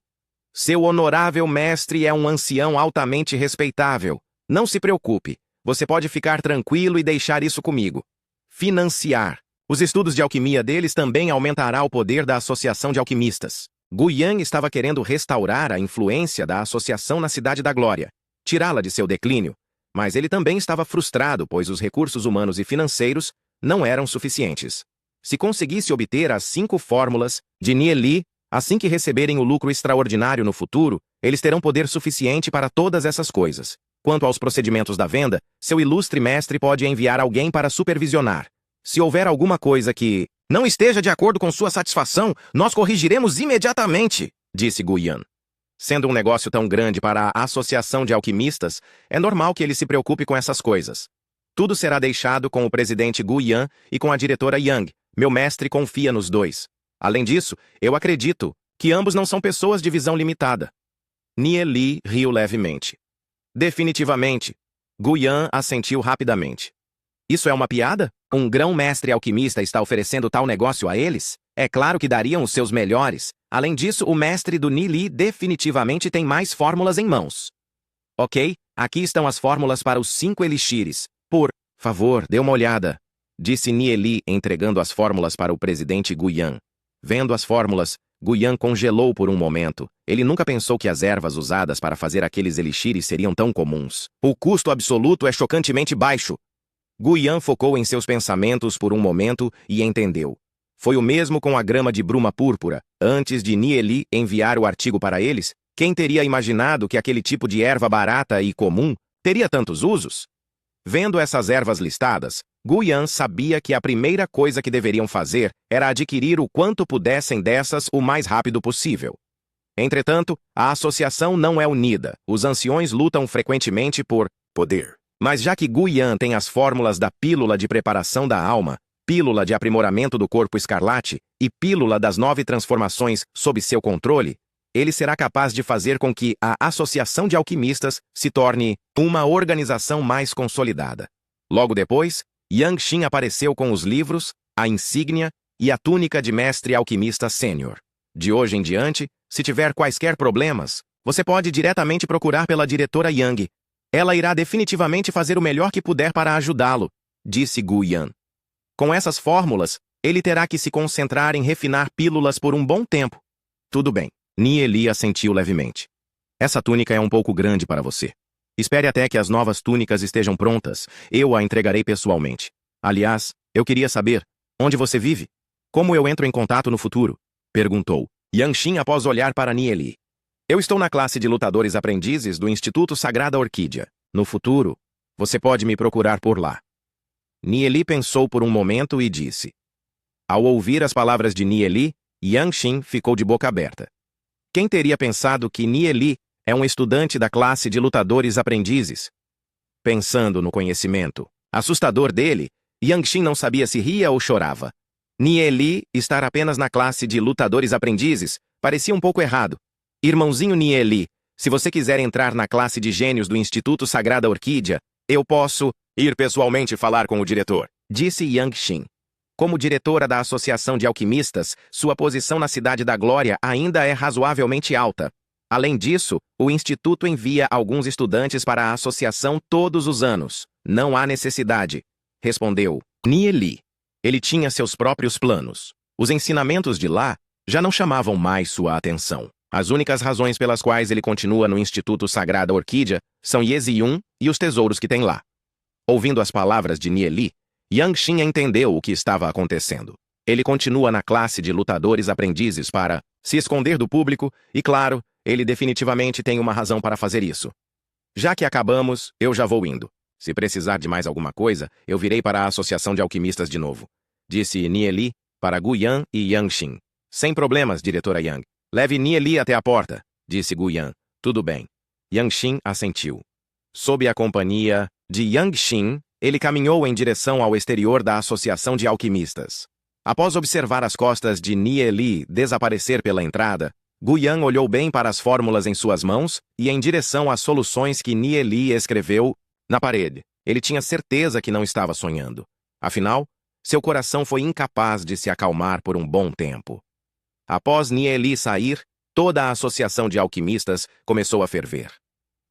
Seu honorável mestre é um ancião altamente respeitável. Não se preocupe. Você pode ficar tranquilo e deixar isso comigo. Financiar. Os estudos de alquimia deles também aumentará o poder da Associação de Alquimistas. Guyan estava querendo restaurar a influência da associação na Cidade da Glória, tirá-la de seu declínio, mas ele também estava frustrado, pois os recursos humanos e financeiros não eram suficientes. Se conseguisse obter as 5 fórmulas de Nieli, assim que receberem o lucro extraordinário no futuro, eles terão poder suficiente para todas essas coisas. Quanto aos procedimentos da venda, seu ilustre mestre pode enviar alguém para supervisionar. Se houver alguma coisa que não esteja de acordo com sua satisfação, nós corrigiremos imediatamente, disse Guyan. Sendo um negócio tão grande para a Associação de Alquimistas, é normal que ele se preocupe com essas coisas. Tudo será deixado com o presidente Guyan e com a diretora Yang. Meu mestre confia nos dois. Além disso, eu acredito que ambos não são pessoas de visão limitada. Nieli riu levemente. Definitivamente. Guyan assentiu rapidamente. Isso é uma piada? Um grão-mestre alquimista está oferecendo tal negócio a eles? É claro que dariam os seus melhores. Além disso, o mestre do Nieli definitivamente tem mais fórmulas em mãos. Ok, aqui estão as fórmulas para os 5 elixires. Por favor, dê uma olhada, disse Nieli, entregando as fórmulas para o presidente Guyan. Vendo as fórmulas, Guyan congelou por um momento. Ele nunca pensou que as ervas usadas para fazer aqueles elixires seriam tão comuns. O custo absoluto é chocantemente baixo. Guyan focou em seus pensamentos por um momento e entendeu. Foi o mesmo com a grama de bruma púrpura. Antes de Nieli enviar o artigo para eles, quem teria imaginado que aquele tipo de erva barata e comum teria tantos usos? Vendo essas ervas listadas, Guyan sabia que a primeira coisa que deveriam fazer era adquirir o quanto pudessem dessas o mais rápido possível. Entretanto, a associação não é unida. Os anciões lutam frequentemente por poder. Mas já que Guyan tem as fórmulas da pílula de preparação da alma, pílula de aprimoramento do corpo escarlate e pílula das 9 transformações sob seu controle, ele será capaz de fazer com que a Associação de Alquimistas se torne uma organização mais consolidada. Logo depois, Yang Xin apareceu com os livros, a insígnia e a túnica de mestre alquimista sênior. De hoje em diante, se tiver quaisquer problemas, você pode diretamente procurar pela diretora Yang. Ela irá definitivamente fazer o melhor que puder para ajudá-lo, disse Guyan. Com essas fórmulas, ele terá que se concentrar em refinar pílulas por um bom tempo. Tudo bem. Nieli assentiu levemente. Essa túnica é um pouco grande para você. Espere até que as novas túnicas estejam prontas. Eu a entregarei pessoalmente. Aliás, eu queria saber, onde você vive? Como eu entro em contato no futuro? Perguntou Yang Xin após olhar para Nieli. Eu estou na classe de lutadores aprendizes do Instituto Sagrada Orquídea. No futuro, você pode me procurar por lá. Nieli pensou por um momento e disse. Ao ouvir as palavras de Nieli, Yang Xin ficou de boca aberta. Quem teria pensado que Nieli é um estudante da classe de lutadores aprendizes? Pensando no conhecimento assustador dele, Yang Xin não sabia se ria ou chorava. Nieli estar apenas na classe de lutadores aprendizes parecia um pouco errado. Irmãozinho Nieli, se você quiser entrar na classe de gênios do Instituto Sagrada Orquídea, eu posso ir pessoalmente falar com o diretor, disse Yang Xin. Como diretora da Associação de Alquimistas, sua posição na Cidade da Glória ainda é razoavelmente alta. Além disso, o Instituto envia alguns estudantes para a associação todos os anos. Não há necessidade, respondeu Nieli. Ele tinha seus próprios planos. Os ensinamentos de lá já não chamavam mais sua atenção. As únicas razões pelas quais ele continua no Instituto Sagrada Orquídea são Yeziyun e os tesouros que tem lá. Ouvindo as palavras de Nieli, Yang Xin entendeu o que estava acontecendo. Ele continua na classe de lutadores aprendizes para se esconder do público e, claro, ele definitivamente tem uma razão para fazer isso. Já que acabamos, eu já vou indo. Se precisar de mais alguma coisa, eu virei para a Associação de Alquimistas de novo. Disse Nie Li para Gu Yan e Yang Xin. Sem problemas, diretora Yang. Leve Nie Li até a porta, disse Gu Yan. Tudo bem. Yang Xin assentiu. Sob a companhia de Yang Xin, ele caminhou em direção ao exterior da Associação de Alquimistas. Após observar as costas de Nie Li desaparecer pela entrada, Gu Yan olhou bem para as fórmulas em suas mãos e em direção às soluções que Nie Li escreveu na parede. Ele tinha certeza que não estava sonhando. Afinal, seu coração foi incapaz de se acalmar por um bom tempo. Após Nie Li sair, toda a Associação de Alquimistas começou a ferver.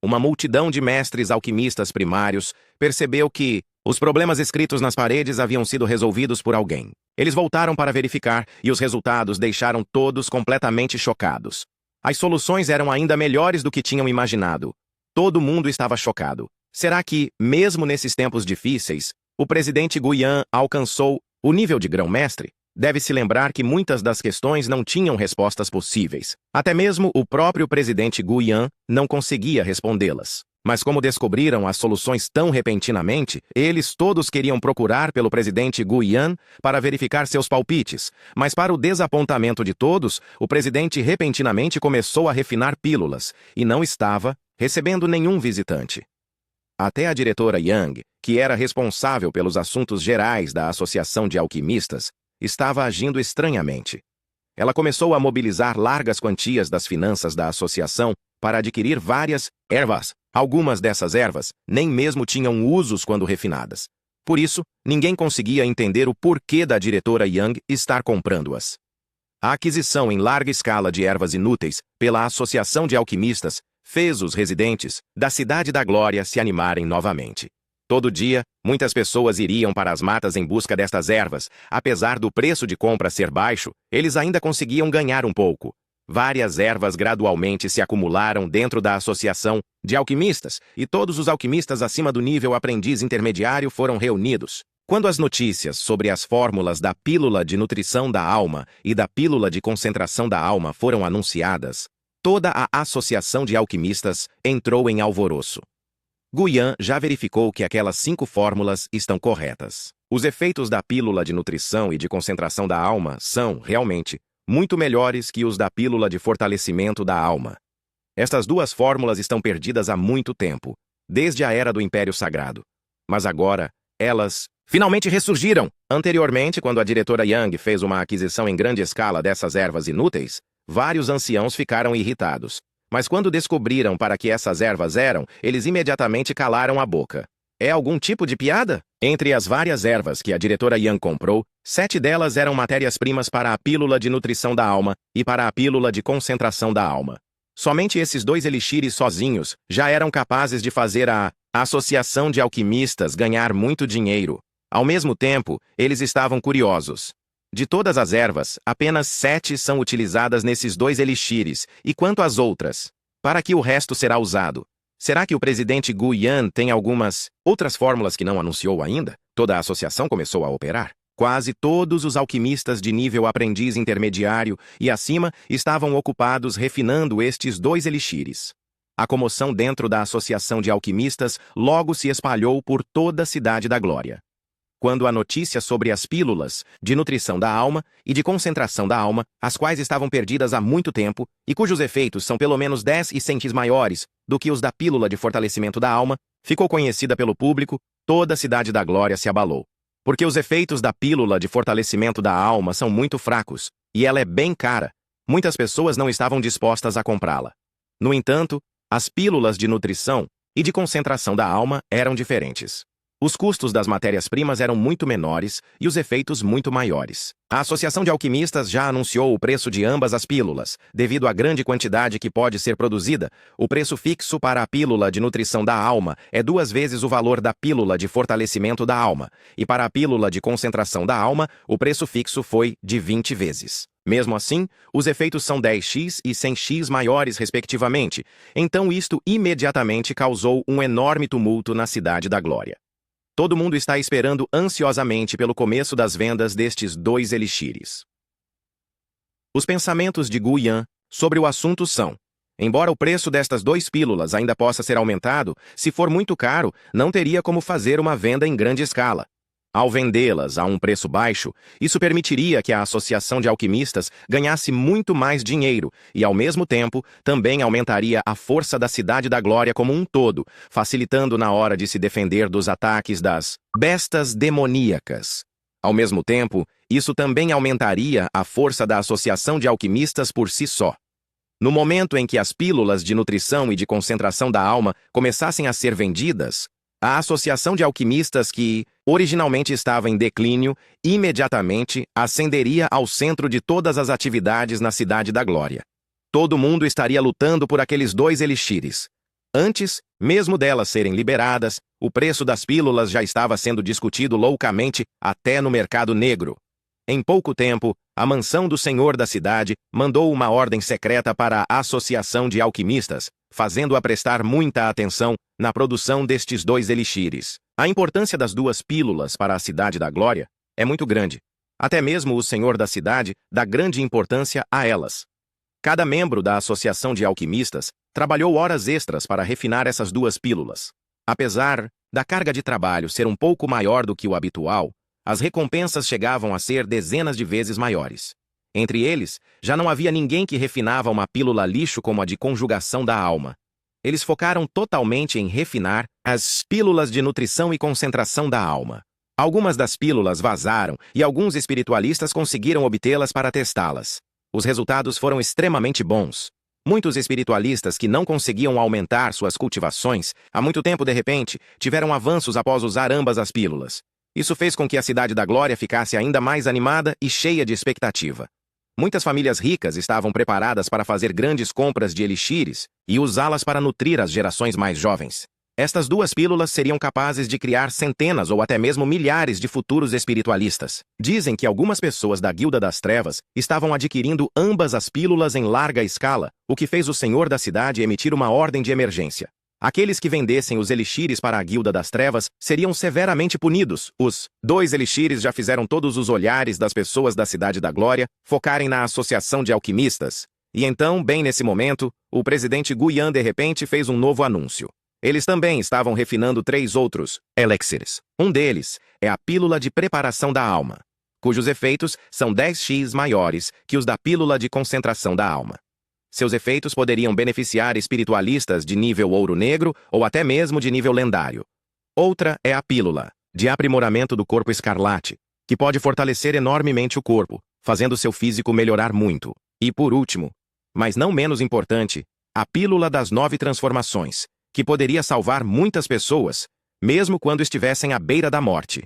Uma multidão de mestres alquimistas primários percebeu que os problemas escritos nas paredes haviam sido resolvidos por alguém. Eles voltaram para verificar e os resultados deixaram todos completamente chocados. As soluções eram ainda melhores do que tinham imaginado. Todo mundo estava chocado. Será que, mesmo nesses tempos difíceis, o presidente Gu Yan alcançou o nível de grão-mestre? Deve-se lembrar que muitas das questões não tinham respostas possíveis. Até mesmo o próprio presidente Gu Yan não conseguia respondê-las. Mas como descobriram as soluções tão repentinamente, eles todos queriam procurar pelo presidente Gu Yan para verificar seus palpites. Mas para o desapontamento de todos, o presidente repentinamente começou a refinar pílulas e não estava recebendo nenhum visitante. Até a diretora Yang, que era responsável pelos assuntos gerais da Associação de Alquimistas, estava agindo estranhamente. Ela começou a mobilizar largas quantias das finanças da associação para adquirir várias ervas. Algumas dessas ervas nem mesmo tinham usos quando refinadas. Por isso, ninguém conseguia entender o porquê da diretora Yang estar comprando-as. A aquisição em larga escala de ervas inúteis pela Associação de Alquimistas fez os residentes da Cidade da Glória se animarem novamente. Todo dia, muitas pessoas iriam para as matas em busca destas ervas. Apesar do preço de compra ser baixo, eles ainda conseguiam ganhar um pouco. Várias ervas gradualmente se acumularam dentro da Associação de Alquimistas, e todos os alquimistas acima do nível aprendiz intermediário foram reunidos. Quando as notícias sobre as fórmulas da pílula de nutrição da alma e da pílula de concentração da alma foram anunciadas, toda a Associação de Alquimistas entrou em alvoroço. Gu Yan já verificou que aquelas 5 fórmulas estão corretas. Os efeitos da pílula de nutrição e de concentração da alma são, realmente, muito melhores que os da pílula de fortalecimento da alma. Estas 2 fórmulas estão perdidas há muito tempo, desde a era do Império Sagrado. Mas agora, elas finalmente ressurgiram. Anteriormente, quando a diretora Yang fez uma aquisição em grande escala dessas ervas inúteis, vários anciãos ficaram irritados. Mas quando descobriram para que essas ervas eram, eles imediatamente calaram a boca. É algum tipo de piada? Entre as várias ervas que a diretora Yang comprou, 7 delas eram matérias-primas para a pílula de nutrição da alma e para a pílula de concentração da alma. Somente esses 2 elixires sozinhos já eram capazes de fazer a Associação de Alquimistas ganhar muito dinheiro. Ao mesmo tempo, eles estavam curiosos. De todas as ervas, apenas 7 são utilizadas nesses 2 elixires, e quanto às outras? Para que o resto será usado? Será que o presidente Gu Yan tem algumas outras fórmulas que não anunciou ainda? Toda a associação começou a operar. Quase todos os alquimistas de nível aprendiz intermediário e acima estavam ocupados refinando estes 2 elixires. A comoção dentro da Associação de Alquimistas logo se espalhou por toda a Cidade da Glória. Quando a notícia sobre as pílulas de nutrição da alma e de concentração da alma, as quais estavam perdidas há muito tempo e cujos efeitos são pelo menos 10 e 100 maiores do que os da pílula de fortalecimento da alma, ficou conhecida pelo público, toda a Cidade da Glória se abalou. Porque os efeitos da pílula de fortalecimento da alma são muito fracos, e ela é bem cara. Muitas pessoas não estavam dispostas a comprá-la. No entanto, as pílulas de nutrição e de concentração da alma eram diferentes. Os custos das matérias-primas eram muito menores e os efeitos muito maiores. A Associação de Alquimistas já anunciou o preço de ambas as pílulas. Devido à grande quantidade que pode ser produzida, o preço fixo para a pílula de nutrição da alma é 2 vezes o valor da pílula de fortalecimento da alma, e para a pílula de concentração da alma, o preço fixo foi de 20 vezes. Mesmo assim, os efeitos são 10x e 100x maiores, respectivamente, então isto imediatamente causou um enorme tumulto na Cidade da Glória. Todo mundo está esperando ansiosamente pelo começo das vendas destes 2 elixires. Os pensamentos de Gu Yan sobre o assunto são: embora o preço destas 2 pílulas ainda possa ser aumentado, se for muito caro, não teria como fazer uma venda em grande escala. Ao vendê-las a um preço baixo, isso permitiria que a Associação de Alquimistas ganhasse muito mais dinheiro e, ao mesmo tempo, também aumentaria a força da Cidade da Glória como um todo, facilitando na hora de se defender dos ataques das bestas demoníacas. Ao mesmo tempo, isso também aumentaria a força da Associação de Alquimistas por si só. No momento em que as pílulas de nutrição e de concentração da alma começassem a ser vendidas, a Associação de Alquimistas, que originalmente estava em declínio, imediatamente ascenderia ao centro de todas as atividades na Cidade da Glória. Todo mundo estaria lutando por aqueles 2 elixires. Antes, mesmo delas serem liberadas, o preço das pílulas já estava sendo discutido loucamente até no mercado negro. Em pouco tempo, a mansão do senhor da cidade mandou uma ordem secreta para a Associação de Alquimistas, fazendo-a prestar muita atenção na produção destes 2 elixires. A importância das 2 pílulas para a Cidade da Glória é muito grande. Até mesmo o senhor da cidade dá grande importância a elas. Cada membro da Associação de Alquimistas trabalhou horas extras para refinar essas 2 pílulas. Apesar da carga de trabalho ser um pouco maior do que o habitual, as recompensas chegavam a ser dezenas de vezes maiores. Entre eles, já não havia ninguém que refinava uma pílula lixo como a de conjugação da alma. Eles focaram totalmente em refinar as pílulas de nutrição e concentração da alma. Algumas das pílulas vazaram e alguns espiritualistas conseguiram obtê-las para testá-las. Os resultados foram extremamente bons. Muitos espiritualistas que não conseguiam aumentar suas cultivações há muito tempo, de repente, tiveram avanços após usar ambas as pílulas. Isso fez com que a Cidade da Glória ficasse ainda mais animada e cheia de expectativa. Muitas famílias ricas estavam preparadas para fazer grandes compras de elixires e usá-las para nutrir as gerações mais jovens. Estas 2 pílulas seriam capazes de criar centenas ou até mesmo milhares de futuros espiritualistas. Dizem que algumas pessoas da Guilda das Trevas estavam adquirindo ambas as pílulas em larga escala, o que fez o senhor da cidade emitir uma ordem de emergência. Aqueles que vendessem os elixires para a Guilda das Trevas seriam severamente punidos. Os 2 elixires já fizeram todos os olhares das pessoas da Cidade da Glória focarem na Associação de Alquimistas. E então, bem nesse momento, o presidente Gu Yan de repente fez um novo anúncio. Eles também estavam refinando 3 outros elixires. Um deles é a pílula de preparação da alma, cujos efeitos são 10x maiores que os da pílula de concentração da alma. Seus efeitos poderiam beneficiar espiritualistas de nível ouro negro ou até mesmo de nível lendário. Outra é a pílula de aprimoramento do corpo escarlate, que pode fortalecer enormemente o corpo, fazendo seu físico melhorar muito. E por último, mas não menos importante, a pílula das 9 transformações, que poderia salvar muitas pessoas, mesmo quando estivessem à beira da morte.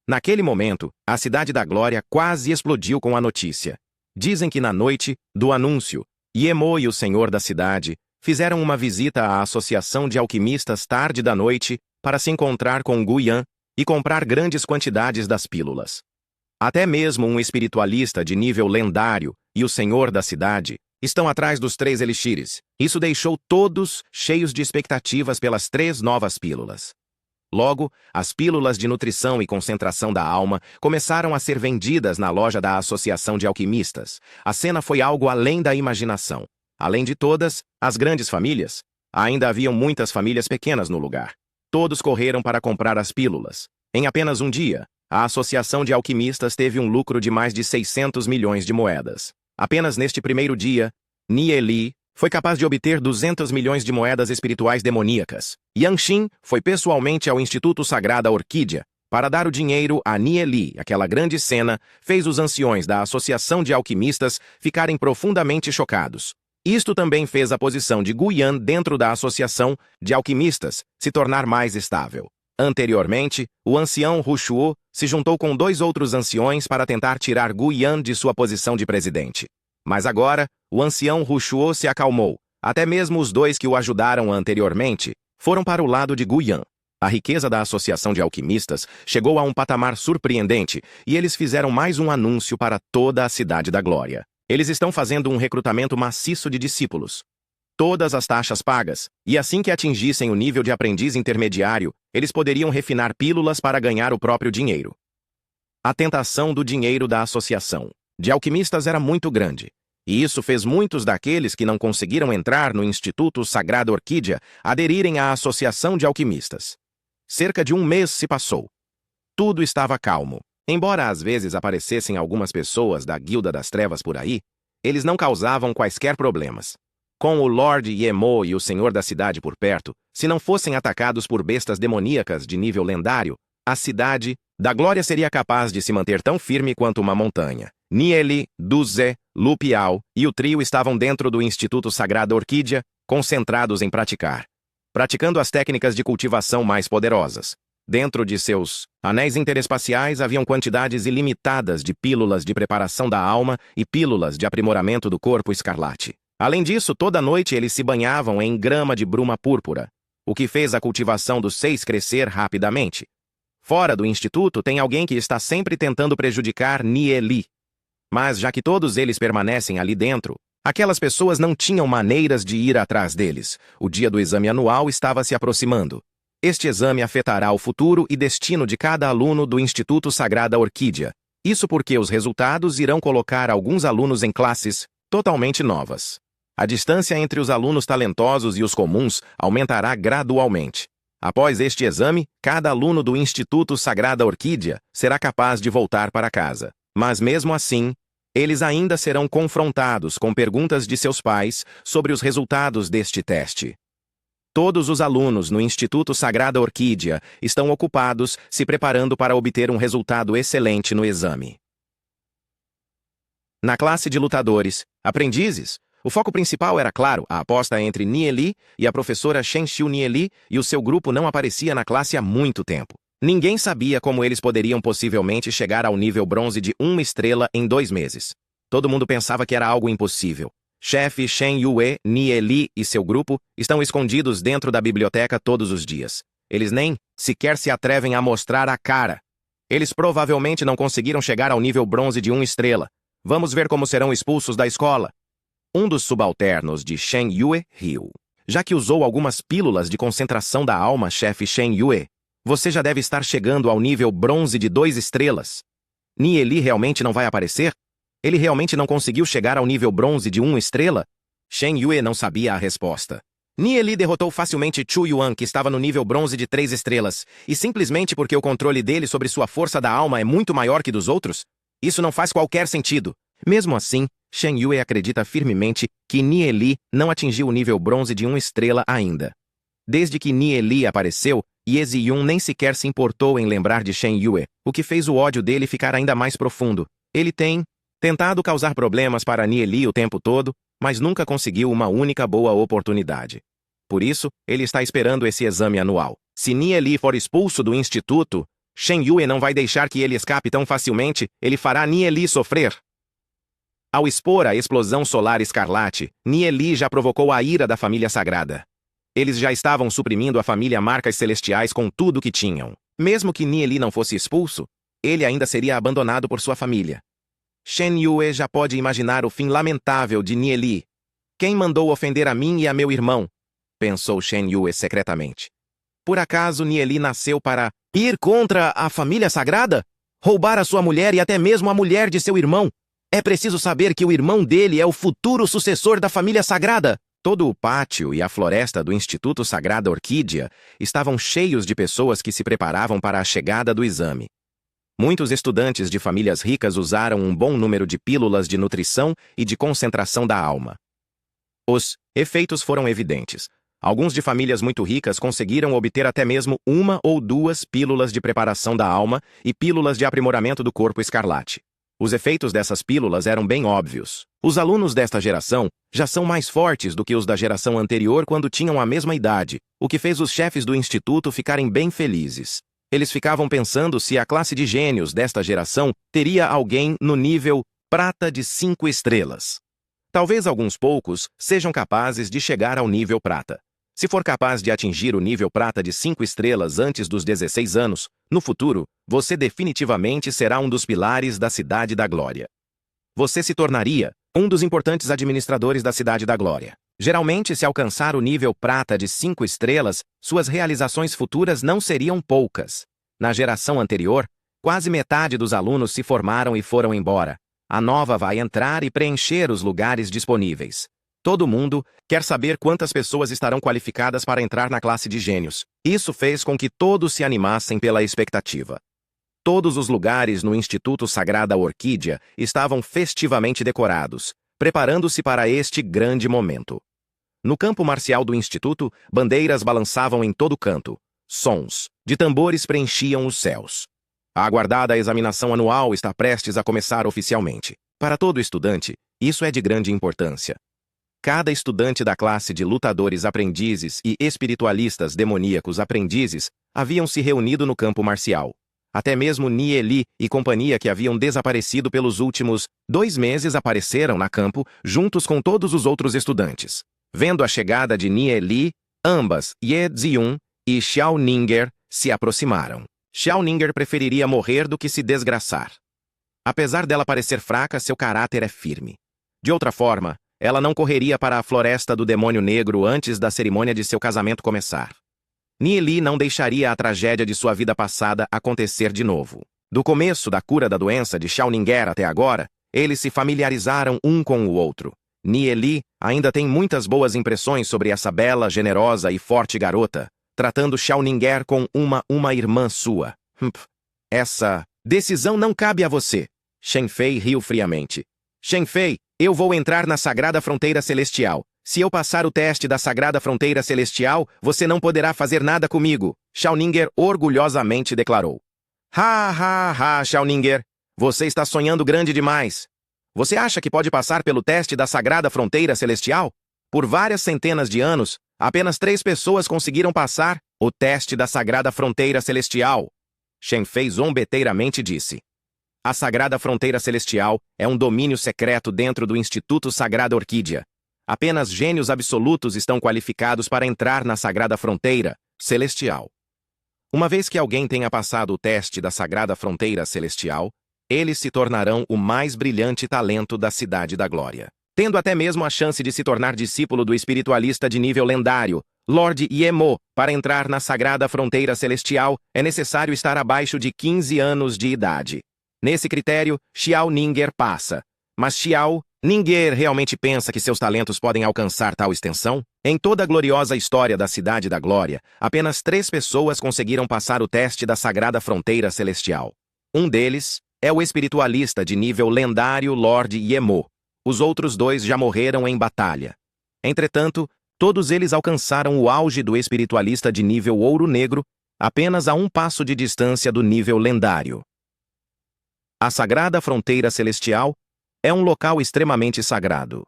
Naquele momento, a Cidade da Glória quase explodiu com a notícia. Dizem que na noite do anúncio, Yemo e o senhor da cidade fizeram uma visita à Associação de Alquimistas tarde da noite para se encontrar com Gu Yan e comprar grandes quantidades das pílulas. Até mesmo um espiritualista de nível lendário e o senhor da cidade estão atrás dos 3 elixires. Isso deixou todos cheios de expectativas pelas 3 novas pílulas. Logo, as pílulas de nutrição e concentração da alma começaram a ser vendidas na loja da Associação de Alquimistas. A cena foi algo além da imaginação. Além de todas, as grandes famílias, ainda haviam muitas famílias pequenas no lugar. Todos correram para comprar as pílulas. Em apenas um dia, a Associação de Alquimistas teve um lucro de mais de 600 milhões de moedas. Apenas neste primeiro dia, Nie Li foi capaz de obter 200 milhões de moedas espirituais demoníacas. Yang Xin foi pessoalmente ao Instituto Sagrada Orquídea para dar o dinheiro a Nie Li. Aquela grande cena fez os anciões da Associação de Alquimistas ficarem profundamente chocados. Isto também fez a posição de Gu Yan dentro da Associação de Alquimistas se tornar mais estável. Anteriormente, o ancião Hu Shuo se juntou com 2 outros anciões para tentar tirar Gu Yan de sua posição de presidente. Mas agora, o ancião Hu Shuo se acalmou. Até mesmo os 2 que o ajudaram anteriormente foram para o lado de Gu Yan. A riqueza da Associação de Alquimistas chegou a um patamar surpreendente e eles fizeram mais um anúncio para toda a Cidade da Glória. Eles estão fazendo um recrutamento maciço de discípulos. todas as taxas pagas, e assim que atingissem o nível de aprendiz intermediário, eles poderiam refinar pílulas para ganhar o próprio dinheiro. A tentação do dinheiro da associação de alquimistas era muito grande, e isso fez muitos daqueles que não conseguiram entrar no Instituto Sagrada Orquídea aderirem à Associação de Alquimistas. Cerca de um mês se passou. Tudo estava calmo. Embora às vezes aparecessem algumas pessoas da Guilda das Trevas por aí, eles não causavam quaisquer problemas. Com o Lord Yemo e o Senhor da Cidade por perto, se não fossem atacados por bestas demoníacas de nível lendário, a Cidade da Glória seria capaz de se manter tão firme quanto uma montanha. Nieli, Duze, Lupial e o trio estavam dentro do Instituto Sagrada Orquídea, concentrados em praticando as técnicas de cultivação mais poderosas. Dentro de seus anéis interespaciais haviam quantidades ilimitadas de pílulas de preparação da alma e pílulas de aprimoramento do corpo escarlate. Além disso, toda noite eles se banhavam em grama de bruma púrpura, o que fez a cultivação dos 6 crescer rapidamente. Fora do instituto tem alguém que está sempre tentando prejudicar Nieli. Mas já que todos eles permanecem ali dentro, aquelas pessoas não tinham maneiras de ir atrás deles. O dia do exame anual estava se aproximando. Este exame afetará o futuro e destino de cada aluno do Instituto Sagrada Orquídea. Isso porque os resultados irão colocar alguns alunos em classes totalmente novas. A distância entre os alunos talentosos e os comuns aumentará gradualmente. Após este exame, cada aluno do Instituto Sagrada Orquídea será capaz de voltar para casa. Mas mesmo assim, eles ainda serão confrontados com perguntas de seus pais sobre os resultados deste teste. Todos os alunos no Instituto Sagrada Orquídea estão ocupados se preparando para obter um resultado excelente no exame. Na classe de lutadores, aprendizes, o foco principal era, claro, a aposta entre Nieli e a professora Shenxiu Nieli, e o seu grupo não aparecia na classe há muito tempo. Ninguém sabia como eles poderiam possivelmente chegar ao nível bronze de 1 estrela em 2 meses. Todo mundo pensava que era algo impossível. Chefe Shen Yue, Nieli e seu grupo estão escondidos dentro da biblioteca todos os dias. Eles nem sequer se atrevem a mostrar a cara. Eles provavelmente não conseguiram chegar ao nível bronze de 1 estrela. Vamos ver como serão expulsos da escola. Um dos subalternos de Shen Yue riu. Já que usou algumas pílulas de concentração da alma, chefe Shen Yue, você já deve estar chegando ao nível bronze de 2 estrelas. Nieli realmente não vai aparecer? Ele realmente não conseguiu chegar ao nível bronze de 1 estrela? Shen Yue não sabia a resposta. Nieli derrotou facilmente Chu Yuan, que estava no nível bronze de 3 estrelas, e simplesmente porque o controle dele sobre sua força da alma é muito maior que dos outros? Isso não faz qualquer sentido. Mesmo assim, Shen Yue acredita firmemente que Nieli não atingiu o nível bronze de 1 estrela ainda. Desde que Nieli apareceu, Ye Yun nem sequer se importou em lembrar de Shen Yue, o que fez o ódio dele ficar ainda mais profundo. Ele tem tentado causar problemas para Nieli o tempo todo, mas nunca conseguiu uma única boa oportunidade. Por isso, ele está esperando esse exame anual. Se Nieli for expulso do instituto, Shen Yue não vai deixar que ele escape tão facilmente, ele fará Nieli sofrer. Ao expor a explosão solar escarlate, Nieli já provocou a ira da família sagrada. Eles já estavam suprimindo a família Marcas Celestiais com tudo que tinham. Mesmo que Nieli não fosse expulso, ele ainda seria abandonado por sua família. Shen Yue já pode imaginar o fim lamentável de Nieli. Quem mandou ofender a mim e a meu irmão? Pensou Shen Yue secretamente. Por acaso Nieli nasceu para ir contra a família sagrada? Roubar a sua mulher e até mesmo a mulher de seu irmão? É preciso saber que o irmão dele é o futuro sucessor da família sagrada. Todo o pátio e a floresta do Instituto Sagrada Orquídea estavam cheios de pessoas que se preparavam para a chegada do exame. Muitos estudantes de famílias ricas usaram um bom número de pílulas de nutrição e de concentração da alma. Os efeitos foram evidentes. Alguns de famílias muito ricas conseguiram obter até mesmo 1 ou 2 pílulas de preparação da alma e pílulas de aprimoramento do corpo escarlate. Os efeitos dessas pílulas eram bem óbvios. Os alunos desta geração já são mais fortes do que os da geração anterior quando tinham a mesma idade, o que fez os chefes do instituto ficarem bem felizes. Eles ficavam pensando se a classe de gênios desta geração teria alguém no nível prata de 5 estrelas. Talvez alguns poucos sejam capazes de chegar ao nível prata. Se for capaz de atingir o nível prata de 5 estrelas antes dos 16 anos, no futuro, você definitivamente será um dos pilares da Cidade da Glória. Você se tornaria um dos importantes administradores da Cidade da Glória. Geralmente, se alcançar o nível prata de 5 estrelas, suas realizações futuras não seriam poucas. Na geração anterior, quase metade dos alunos se formaram e foram embora. A nova vai entrar e preencher os lugares disponíveis. Todo mundo quer saber quantas pessoas estarão qualificadas para entrar na classe de gênios. Isso fez com que todos se animassem pela expectativa. Todos os lugares no Instituto Sagrada Orquídea estavam festivamente decorados, preparando-se para este grande momento. No campo marcial do Instituto, bandeiras balançavam em todo canto. Sons de tambores preenchiam os céus. A aguardada examinação anual está prestes a começar oficialmente. Para todo estudante, isso é de grande importância. Cada estudante da classe de lutadores aprendizes e espiritualistas demoníacos aprendizes haviam se reunido no campo marcial. Até mesmo Nieli e companhia que haviam desaparecido pelos últimos 2 meses apareceram na campo juntos com todos os outros estudantes. Vendo a chegada de Nieli, ambas, Ye Ziun e Xiao Ninger, se aproximaram. Xiao Ninger preferiria morrer do que se desgraçar. Apesar dela parecer fraca, seu caráter é firme. De outra forma, ela não correria para a floresta do demônio negro antes da cerimônia de seu casamento começar. Nieli não deixaria a tragédia de sua vida passada acontecer de novo. Do começo da cura da doença de Xiao Ninger até agora, eles se familiarizaram um com o outro. Nieli ainda tem muitas boas impressões sobre essa bela, generosa e forte garota, tratando Xiao Ninger com uma irmã sua. Essa decisão não cabe a você. Shen Fei riu friamente. Shen Fei, eu vou entrar na Sagrada Fronteira Celestial. Se eu passar o teste da Sagrada Fronteira Celestial, você não poderá fazer nada comigo, Xiao Ninger orgulhosamente declarou. Xiao Ninger, você está sonhando grande demais. Você acha que pode passar pelo teste da Sagrada Fronteira Celestial? Por várias centenas de anos, apenas 3 pessoas conseguiram passar o teste da Sagrada Fronteira Celestial. Shen Fei zombeteiramente disse. A Sagrada Fronteira Celestial é um domínio secreto dentro do Instituto Sagrada Orquídea. Apenas gênios absolutos estão qualificados para entrar na Sagrada Fronteira Celestial. Uma vez que alguém tenha passado o teste da Sagrada Fronteira Celestial, eles se tornarão o mais brilhante talento da Cidade da Glória, tendo até mesmo a chance de se tornar discípulo do espiritualista de nível lendário, Lord Yemo. Para entrar na Sagrada Fronteira Celestial, é necessário estar abaixo de 15 anos de idade. Nesse critério, Xiao Ninger passa. Mas Xiao Ninger realmente pensa que seus talentos podem alcançar tal extensão? Em toda a gloriosa história da Cidade da Glória, apenas 3 pessoas conseguiram passar o teste da Sagrada Fronteira Celestial. Um deles é o espiritualista de nível lendário Lord Yemo. Os outros 2 já morreram em batalha. Entretanto, todos eles alcançaram o auge do espiritualista de nível ouro negro, apenas a um passo de distância do nível lendário. A Sagrada Fronteira Celestial é um local extremamente sagrado.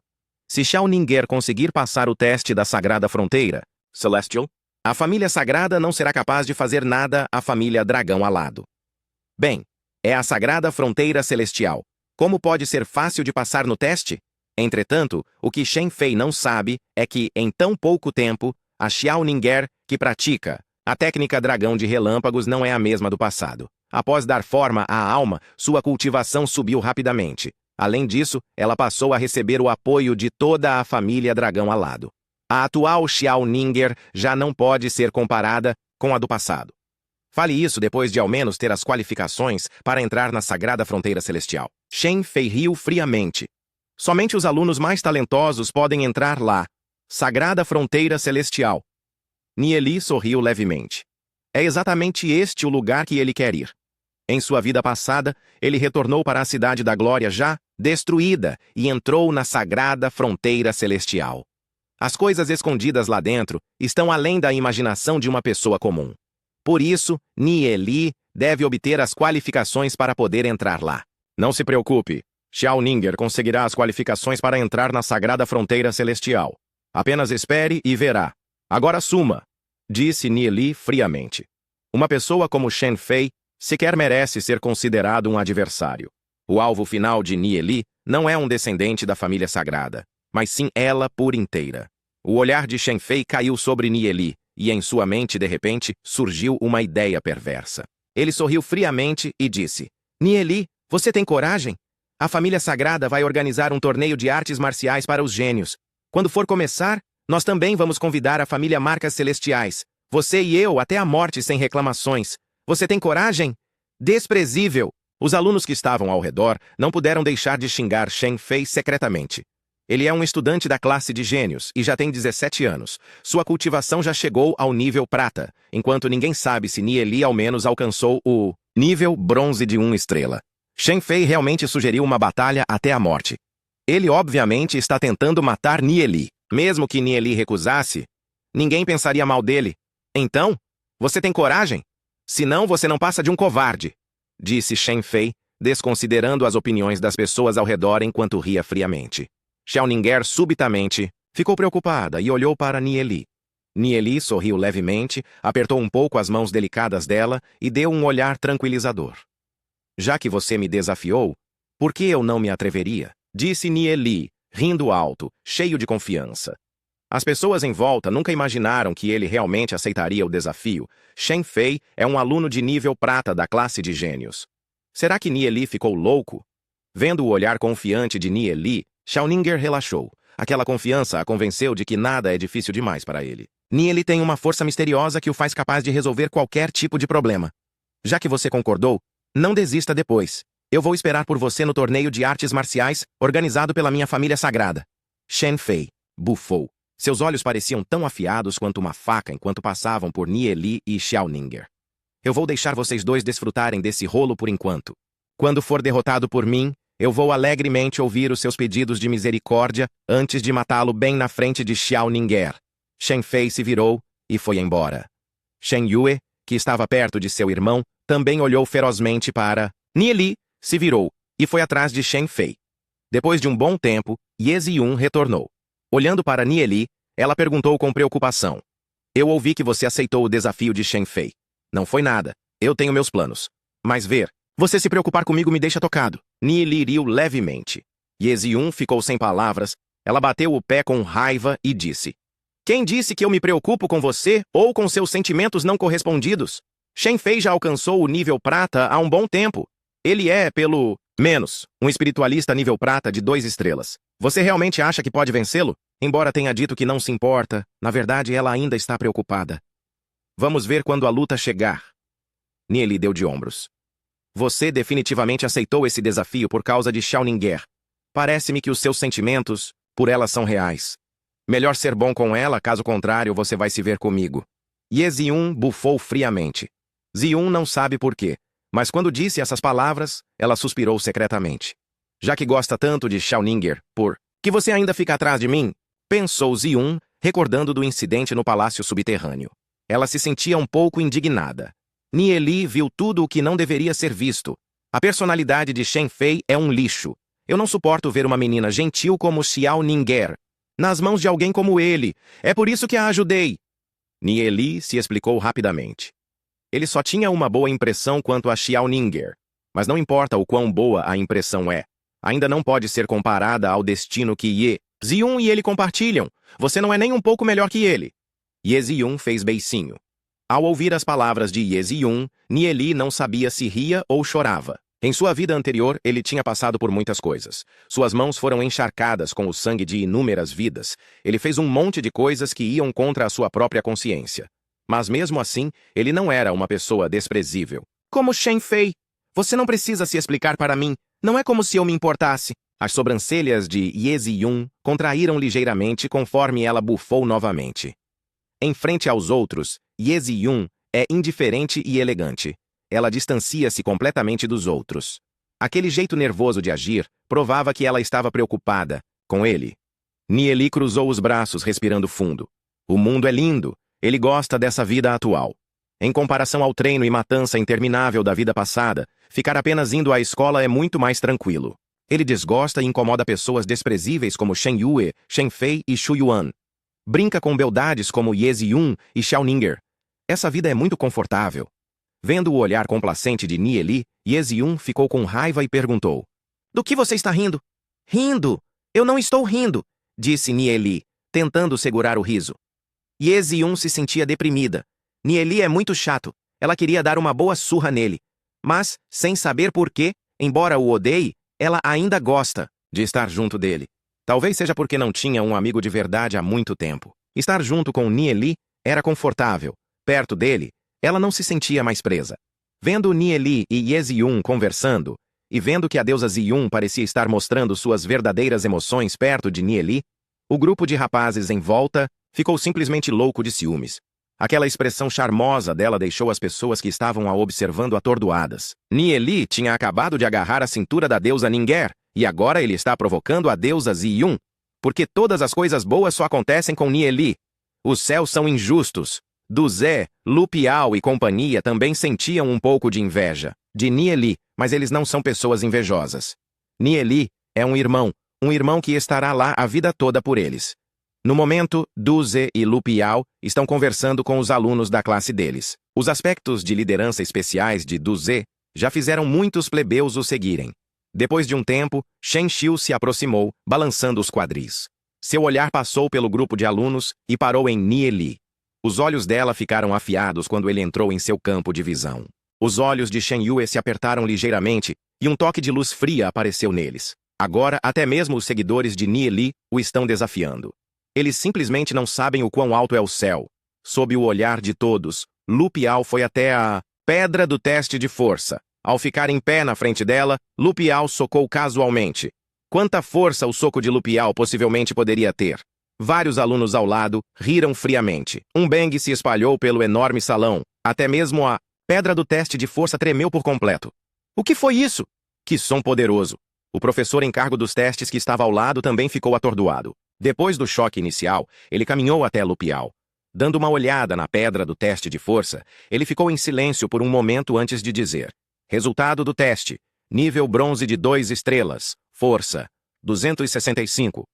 Se Xiao Ninger conseguir passar o teste da Sagrada Fronteira Celestial, a família sagrada não será capaz de fazer nada à família dragão alado. Bem, é a Sagrada Fronteira Celestial. Como pode ser fácil de passar no teste? Entretanto, o que Shen Fei não sabe é que, em tão pouco tempo, a Xiao Ninger, que pratica a técnica dragão de relâmpagos, não é a mesma do passado. Após dar forma à alma, sua cultivação subiu rapidamente. Além disso, ela passou a receber o apoio de toda a família dragão alado. A atual Xiao Ninger já não pode ser comparada com a do passado. Fale isso depois de ao menos ter as qualificações para entrar na Sagrada Fronteira Celestial. Shen Fei riu friamente. Somente os alunos mais talentosos podem entrar lá. Sagrada Fronteira Celestial. Nieli sorriu levemente. É exatamente este o lugar que ele quer ir. Em sua vida passada, ele retornou para a Cidade da Glória já destruída e entrou na Sagrada Fronteira Celestial. As coisas escondidas lá dentro estão além da imaginação de uma pessoa comum. Por isso, Nieli deve obter as qualificações para poder entrar lá. Não se preocupe, Xiao Ninger conseguirá as qualificações para entrar na Sagrada Fronteira Celestial. Apenas espere e verá. Agora suma, disse Nieli friamente. Uma pessoa como Shen Fei sequer merece ser considerado um adversário. O alvo final de Nieli não é um descendente da família sagrada, mas sim ela por inteira. O olhar de Shen Fei caiu sobre Nieli, e em sua mente, de repente, surgiu uma ideia perversa. Ele sorriu friamente e disse, Nieli, você tem coragem? A família sagrada vai organizar um torneio de artes marciais para os gênios. Quando for começar, nós também vamos convidar a família Marcas Celestiais. Você e eu até a morte sem reclamações. Você tem coragem? Desprezível! Os alunos que estavam ao redor não puderam deixar de xingar Shen Fei secretamente. Ele é um estudante da classe de gênios e já tem 17 anos. Sua cultivação já chegou ao nível prata, enquanto ninguém sabe se Nieli ao menos alcançou o nível bronze de 1 estrela. Shen Fei realmente sugeriu uma batalha até a morte. Ele obviamente está tentando matar Nieli. Mesmo que Nieli recusasse, ninguém pensaria mal dele. Então, você tem coragem? Senão você não passa de um covarde, disse Shen Fei, desconsiderando as opiniões das pessoas ao redor enquanto ria friamente. Xiaoninger subitamente ficou preocupada e olhou para Nieli. Nieli sorriu levemente, apertou um pouco as mãos delicadas dela e deu um olhar tranquilizador. Já que você me desafiou, por que eu não me atreveria? Disse Nieli, rindo alto, cheio de confiança. As pessoas em volta nunca imaginaram que ele realmente aceitaria o desafio. Shen Fei é um aluno de nível prata da classe de gênios. Será que Nieli ficou louco? Vendo o olhar confiante de Nieli, Xiaoninger relaxou. Aquela confiança a convenceu de que nada é difícil demais para ele. Nieli tem uma força misteriosa que o faz capaz de resolver qualquer tipo de problema. Já que você concordou, não desista depois. Eu vou esperar por você no torneio de artes marciais organizado pela minha família sagrada. Shen Fei bufou. Seus olhos pareciam tão afiados quanto uma faca enquanto passavam por Nieli e Xiaoninger. Eu vou deixar vocês dois desfrutarem desse rolo por enquanto. Quando for derrotado por mim, eu vou alegremente ouvir os seus pedidos de misericórdia antes de matá-lo bem na frente de Xiaoninger. Shen Fei se virou e foi embora. Shen Yue, que estava perto de seu irmão, também olhou ferozmente para Nieli, se virou e foi atrás de Shen Fei. Depois de um bom tempo, Ye Ziyun retornou. Olhando para Nieli, ela perguntou com preocupação. Eu ouvi que você aceitou o desafio de Shen Fei. Não foi nada. Eu tenho meus planos. Mas você se preocupar comigo me deixa tocado. Nieli riu levemente. Ye Ziyun ficou sem palavras. Ela bateu o pé com raiva e disse: Quem disse que eu me preocupo com você ou com seus sentimentos não correspondidos? Shen Fei já alcançou o nível prata há um bom tempo. Ele é, pelo menos, um espiritualista nível prata de 2 estrelas. Você realmente acha que pode vencê-lo? Embora tenha dito que não se importa, na verdade ela ainda está preocupada. Vamos ver quando a luta chegar. Nieli deu de ombros. Você definitivamente aceitou esse desafio por causa de Xiaoninger. Parece-me que os seus sentimentos, por ela, são reais. Melhor ser bom com ela, caso contrário você vai se ver comigo. Ye Ziyun bufou friamente. Ziyun não sabe por quê, mas quando disse essas palavras, ela suspirou secretamente. Já que gosta tanto de Xiaoninger, por que você ainda fica atrás de mim? Pensou Ziyun, recordando do incidente no palácio subterrâneo. Ela se sentia um pouco indignada. Nieli viu tudo o que não deveria ser visto. A personalidade de Shen Fei é um lixo. Eu não suporto ver uma menina gentil como Xiaoninger nas mãos de alguém como ele. É por isso que a ajudei. Nieli se explicou rapidamente. Ele só tinha uma boa impressão quanto a Xiaoninger. Mas não importa o quão boa a impressão é. Ainda não pode ser comparada ao destino que Ye Ziyun e ele compartilham. Você não é nem um pouco melhor que ele. Ye Ziyun fez beicinho. Ao ouvir as palavras de Ye Ziyun, Nieli não sabia se ria ou chorava. Em sua vida anterior, ele tinha passado por muitas coisas. Suas mãos foram encharcadas com o sangue de inúmeras vidas. Ele fez um monte de coisas que iam contra a sua própria consciência. Mas mesmo assim, ele não era uma pessoa desprezível. Como Shen Fei, você não precisa se explicar para mim. Não é como se eu me importasse. As sobrancelhas de Ye Ziyun contraíram ligeiramente conforme ela bufou novamente. Em frente aos outros, Ye Ziyun é indiferente e elegante. Ela distancia-se completamente dos outros. Aquele jeito nervoso de agir provava que ela estava preocupada com ele. Nieli cruzou os braços, respirando fundo. O mundo é lindo. Ele gosta dessa vida atual. Em comparação ao treino e matança interminável da vida passada, ficar apenas indo à escola é muito mais tranquilo. Ele desgosta e incomoda pessoas desprezíveis como Shen Yue, Shen Fei e Shu Yuan. Brinca com beldades como Ye Ziyun e Xiaoninger. Essa vida é muito confortável. Vendo o olhar complacente de Nieli, Ye Ziyun ficou com raiva e perguntou: Do que você está rindo? Rindo? Eu não estou rindo, disse Nieli, tentando segurar o riso. Ye Ziyun se sentia deprimida. Nieli é muito chato. Ela queria dar uma boa surra nele. Mas, sem saber por quê, embora o odeie, ela ainda gosta de estar junto dele. Talvez seja porque não tinha um amigo de verdade há muito tempo. Estar junto com Nieli era confortável. Perto dele, ela não se sentia mais presa. Vendo Nieli e Yeziun conversando, e vendo que a deusa Ziyun parecia estar mostrando suas verdadeiras emoções perto de Nieli, o grupo de rapazes em volta ficou simplesmente louco de ciúmes. Aquela expressão charmosa dela deixou as pessoas que estavam a observando atordoadas. Nieli tinha acabado de agarrar a cintura da deusa Ninger, e agora ele está provocando a deusa Ziyun. Porque todas as coisas boas só acontecem com Nieli. Os céus são injustos. Duzé, Lupial e companhia também sentiam um pouco de inveja de Nieli, mas eles não são pessoas invejosas. Nieli é um irmão que estará lá a vida toda por eles. No momento, Duzé e Lupial estão conversando com os alunos da classe deles. Os aspectos de liderança especiais de Duzé já fizeram muitos plebeus o seguirem. Depois de um tempo, Shen Xiu se aproximou, balançando os quadris. Seu olhar passou pelo grupo de alunos e parou em Nieli. Os olhos dela ficaram afiados quando ele entrou em seu campo de visão. Os olhos de Shen Yue se apertaram ligeiramente e um toque de luz fria apareceu neles. Agora, até mesmo os seguidores de Nieli o estão desafiando. Eles simplesmente não sabem o quão alto é o céu. Sob o olhar de todos, Lupial foi até a pedra do teste de força. Ao ficar em pé na frente dela, Lupial socou casualmente. Quanta força o soco de Lupial possivelmente poderia ter? Vários alunos ao lado riram friamente. Um bang se espalhou pelo enorme salão. Até mesmo a pedra do teste de força tremeu por completo. O que foi isso? Que som poderoso! O professor em cargo dos testes que estava ao lado também ficou atordoado. Depois do choque inicial, ele caminhou até Lupial. Dando uma olhada na pedra do teste de força, ele ficou em silêncio por um momento antes de dizer: resultado do teste. Nível bronze de 2 estrelas. Força. 265.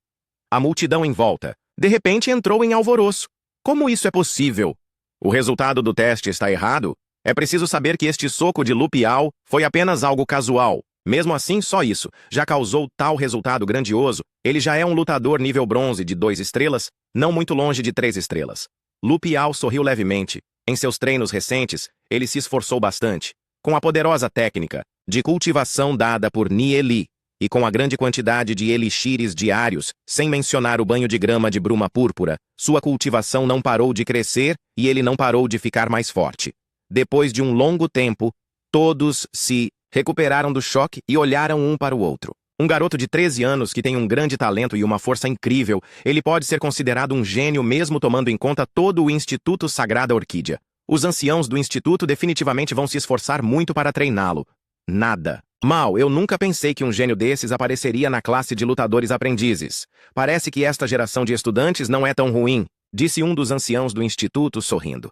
A multidão em volta, de repente, entrou em alvoroço. Como isso é possível? O resultado do teste está errado? É preciso saber que este soco de Lupial foi apenas algo casual. Mesmo assim, só isso já causou tal resultado grandioso. Ele já é um lutador nível bronze de 2 estrelas, não muito longe de 3 estrelas. Lupial sorriu levemente. Em seus treinos recentes, ele se esforçou bastante. Com a poderosa técnica de cultivação dada por Nieli, e com a grande quantidade de elixires diários, sem mencionar o banho de grama de bruma púrpura, sua cultivação não parou de crescer e ele não parou de ficar mais forte. Depois de um longo tempo, todos se recuperaram do choque e olharam um para o outro. Um garoto de 13 anos que tem um grande talento e uma força incrível, ele pode ser considerado um gênio mesmo tomando em conta todo o Instituto Sagrada Orquídea. Os anciãos do Instituto definitivamente vão se esforçar muito para treiná-lo. Nada. Mal, eu nunca pensei que um gênio desses apareceria na classe de lutadores aprendizes. Parece que esta geração de estudantes não é tão ruim, disse um dos anciãos do Instituto sorrindo.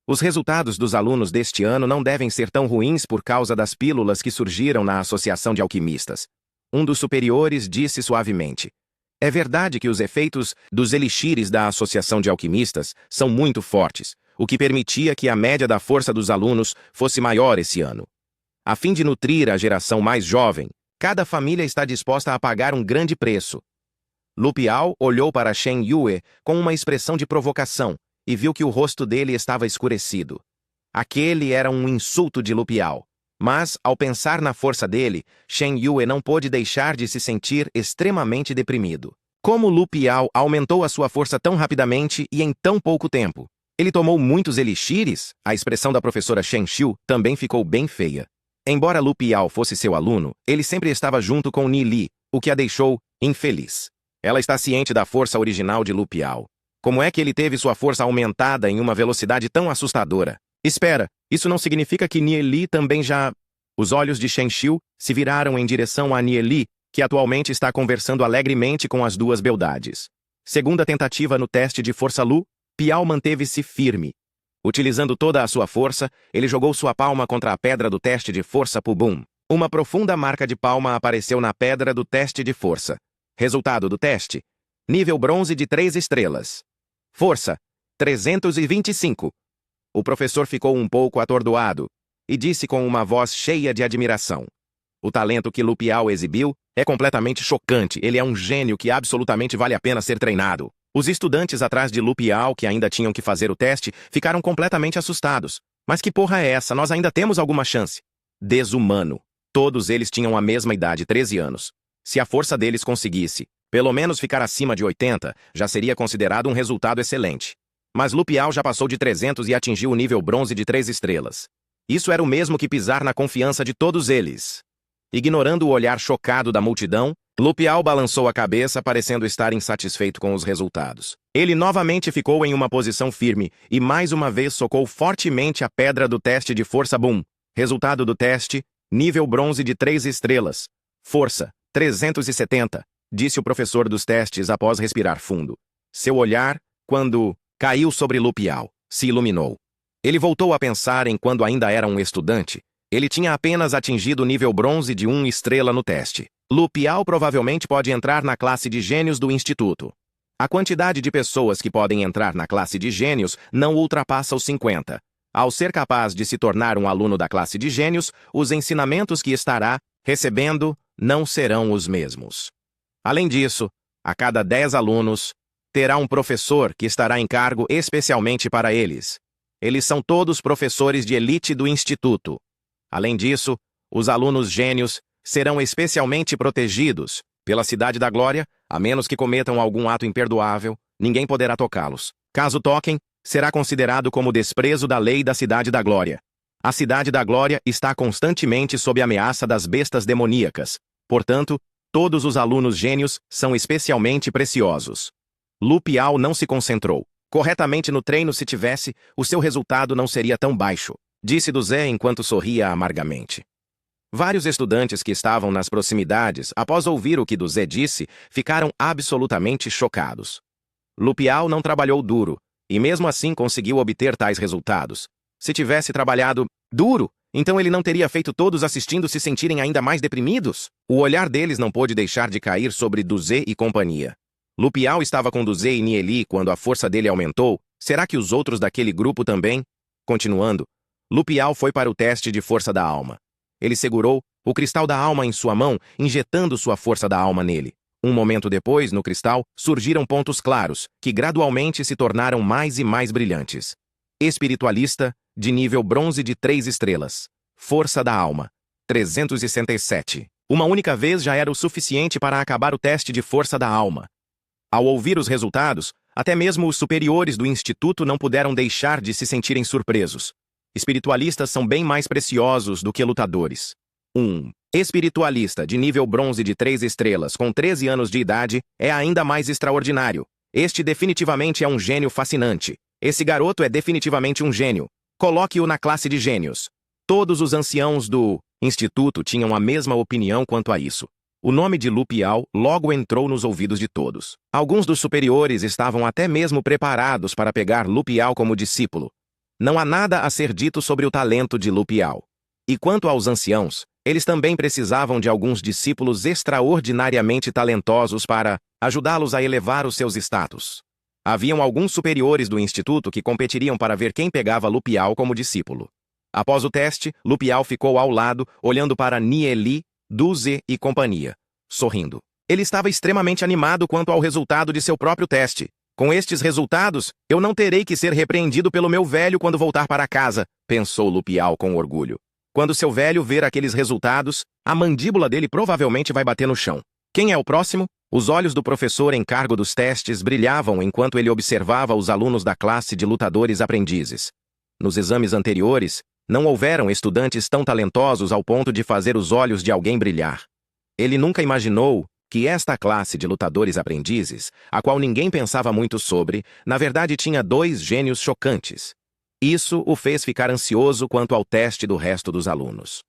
Os resultados dos alunos deste ano não devem ser tão ruins por causa das pílulas que surgiram na Associação de Alquimistas. Um dos superiores disse suavemente. É verdade que os efeitos dos elixires da Associação de Alquimistas são muito fortes, o que permitia que a média da força dos alunos fosse maior esse ano. A fim de nutrir a geração mais jovem, cada família está disposta a pagar um grande preço. Lupial olhou para Shen Yue com uma expressão de provocação e viu que o rosto dele estava escurecido. Aquele era um insulto de Lupial. Mas, ao pensar na força dele, Shen Yue não pôde deixar de se sentir extremamente deprimido. Como Lupial aumentou a sua força tão rapidamente e em tão pouco tempo? Ele tomou muitos elixires? A expressão da professora Shen Xiu também ficou bem feia. Embora Lupial fosse seu aluno, ele sempre estava junto com Nieli, o que a deixou infeliz. Ela está ciente da força original de Lupial. Como é que ele teve sua força aumentada em uma velocidade tão assustadora? Espera, isso não significa que Nieli também já... Os olhos de Shen Xiu se viraram em direção a Nieli, que atualmente está conversando alegremente com as duas beldades. Segunda tentativa no teste de força Lu, Piao manteve-se firme. Utilizando toda a sua força, ele jogou sua palma contra a pedra do teste de força Pubum. Uma profunda marca de palma apareceu na pedra do teste de força. Resultado do teste: nível bronze de 3 estrelas. Força: 325. O professor ficou um pouco atordoado e disse com uma voz cheia de admiração. O talento que Lupial exibiu é completamente chocante. Ele é um gênio que absolutamente vale a pena ser treinado. Os estudantes atrás de Lupial, que ainda tinham que fazer o teste, ficaram completamente assustados. Mas que porra é essa? Nós ainda temos alguma chance. Desumano. Todos eles tinham a mesma idade, 13 anos. Se a força deles conseguisse Pelo menos ficar acima de 80 já seria considerado um resultado excelente. Mas Lu Piao já passou de 300 e atingiu o nível bronze de 3 estrelas. Isso era o mesmo que pisar na confiança de todos eles. Ignorando o olhar chocado da multidão, Lu Piao balançou a cabeça, parecendo estar insatisfeito com os resultados. Ele novamente ficou em uma posição firme e mais uma vez socou fortemente a pedra do teste de força Boom. Resultado do teste: nível bronze de 3 estrelas. Força, 370, disse o professor dos testes após respirar fundo. Seu olhar, quando caiu sobre Lu Piao, se iluminou. Ele voltou a pensar em quando ainda era um estudante. Ele tinha apenas atingido o nível bronze de 1 estrela no teste. Lu Piao provavelmente pode entrar na classe de gênios do instituto. A quantidade de pessoas que podem entrar na classe de gênios não ultrapassa os 50. Ao ser capaz de se tornar um aluno da classe de gênios, os ensinamentos que estará recebendo não serão os mesmos. Além disso, a cada 10 alunos, terá um professor que estará em cargo especialmente para eles. Eles são todos professores de elite do instituto. Além disso, os alunos gênios serão especialmente protegidos pela Cidade da Glória, a menos que cometam algum ato imperdoável, ninguém poderá tocá-los. Caso toquem, será considerado como desprezo da lei da Cidade da Glória. A Cidade da Glória está constantemente sob ameaça das bestas demoníacas. Portanto, todos os alunos gênios são especialmente preciosos. Lu Piao não se concentrou corretamente no treino. Se tivesse, o seu resultado não seria tão baixo, disse do Zé enquanto sorria amargamente. Vários estudantes que estavam nas proximidades, após ouvir o que do Zé disse, ficaram absolutamente chocados. Lu Piao não trabalhou duro, e mesmo assim conseguiu obter tais resultados. Se tivesse trabalhado duro, então ele não teria feito todos assistindo se sentirem ainda mais deprimidos? O olhar deles não pôde deixar de cair sobre Duze e companhia. Lu Piao estava com Duze e Nieli quando a força dele aumentou. Será que os outros daquele grupo também? Continuando, Lu Piao foi para o teste de força da alma. Ele segurou o cristal da alma em sua mão, injetando sua força da alma nele. Um momento depois, no cristal, surgiram pontos claros, que gradualmente se tornaram mais e mais brilhantes. Espiritualista, de nível bronze de 3 estrelas. Força da alma, 367. Uma única vez já era o suficiente para acabar o teste de força da alma. Ao ouvir os resultados, até mesmo os superiores do instituto não puderam deixar de se sentirem surpresos. Espiritualistas são bem mais preciosos do que lutadores. Um espiritualista de nível bronze de 3 estrelas com 13 anos de idade é ainda mais extraordinário. Este definitivamente é um gênio fascinante. Esse garoto é definitivamente um gênio. Coloque-o na classe de gênios. Todos os anciãos do instituto tinham a mesma opinião quanto a isso. O nome de Lu Piao logo entrou nos ouvidos de todos. Alguns dos superiores estavam até mesmo preparados para pegar Lu Piao como discípulo. Não há nada a ser dito sobre o talento de Lu Piao. E quanto aos anciãos, eles também precisavam de alguns discípulos extraordinariamente talentosos para ajudá-los a elevar os seus status. Haviam alguns superiores do instituto que competiriam para ver quem pegava Lu Piao como discípulo. Após o teste, Lu Piao ficou ao lado, olhando para Nieli, Duze e companhia, sorrindo. Ele estava extremamente animado quanto ao resultado de seu próprio teste. Com estes resultados, eu não terei que ser repreendido pelo meu velho quando voltar para casa, pensou Lu Piao com orgulho. Quando seu velho ver aqueles resultados, a mandíbula dele provavelmente vai bater no chão. Quem é o próximo? Os olhos do professor em cargo dos testes brilhavam enquanto ele observava os alunos da classe de lutadores aprendizes. Nos exames anteriores, não houveram estudantes tão talentosos ao ponto de fazer os olhos de alguém brilhar. Ele nunca imaginou que esta classe de lutadores aprendizes, a qual ninguém pensava muito sobre, na verdade tinha 2 gênios chocantes. Isso o fez ficar ansioso quanto ao teste do resto dos alunos.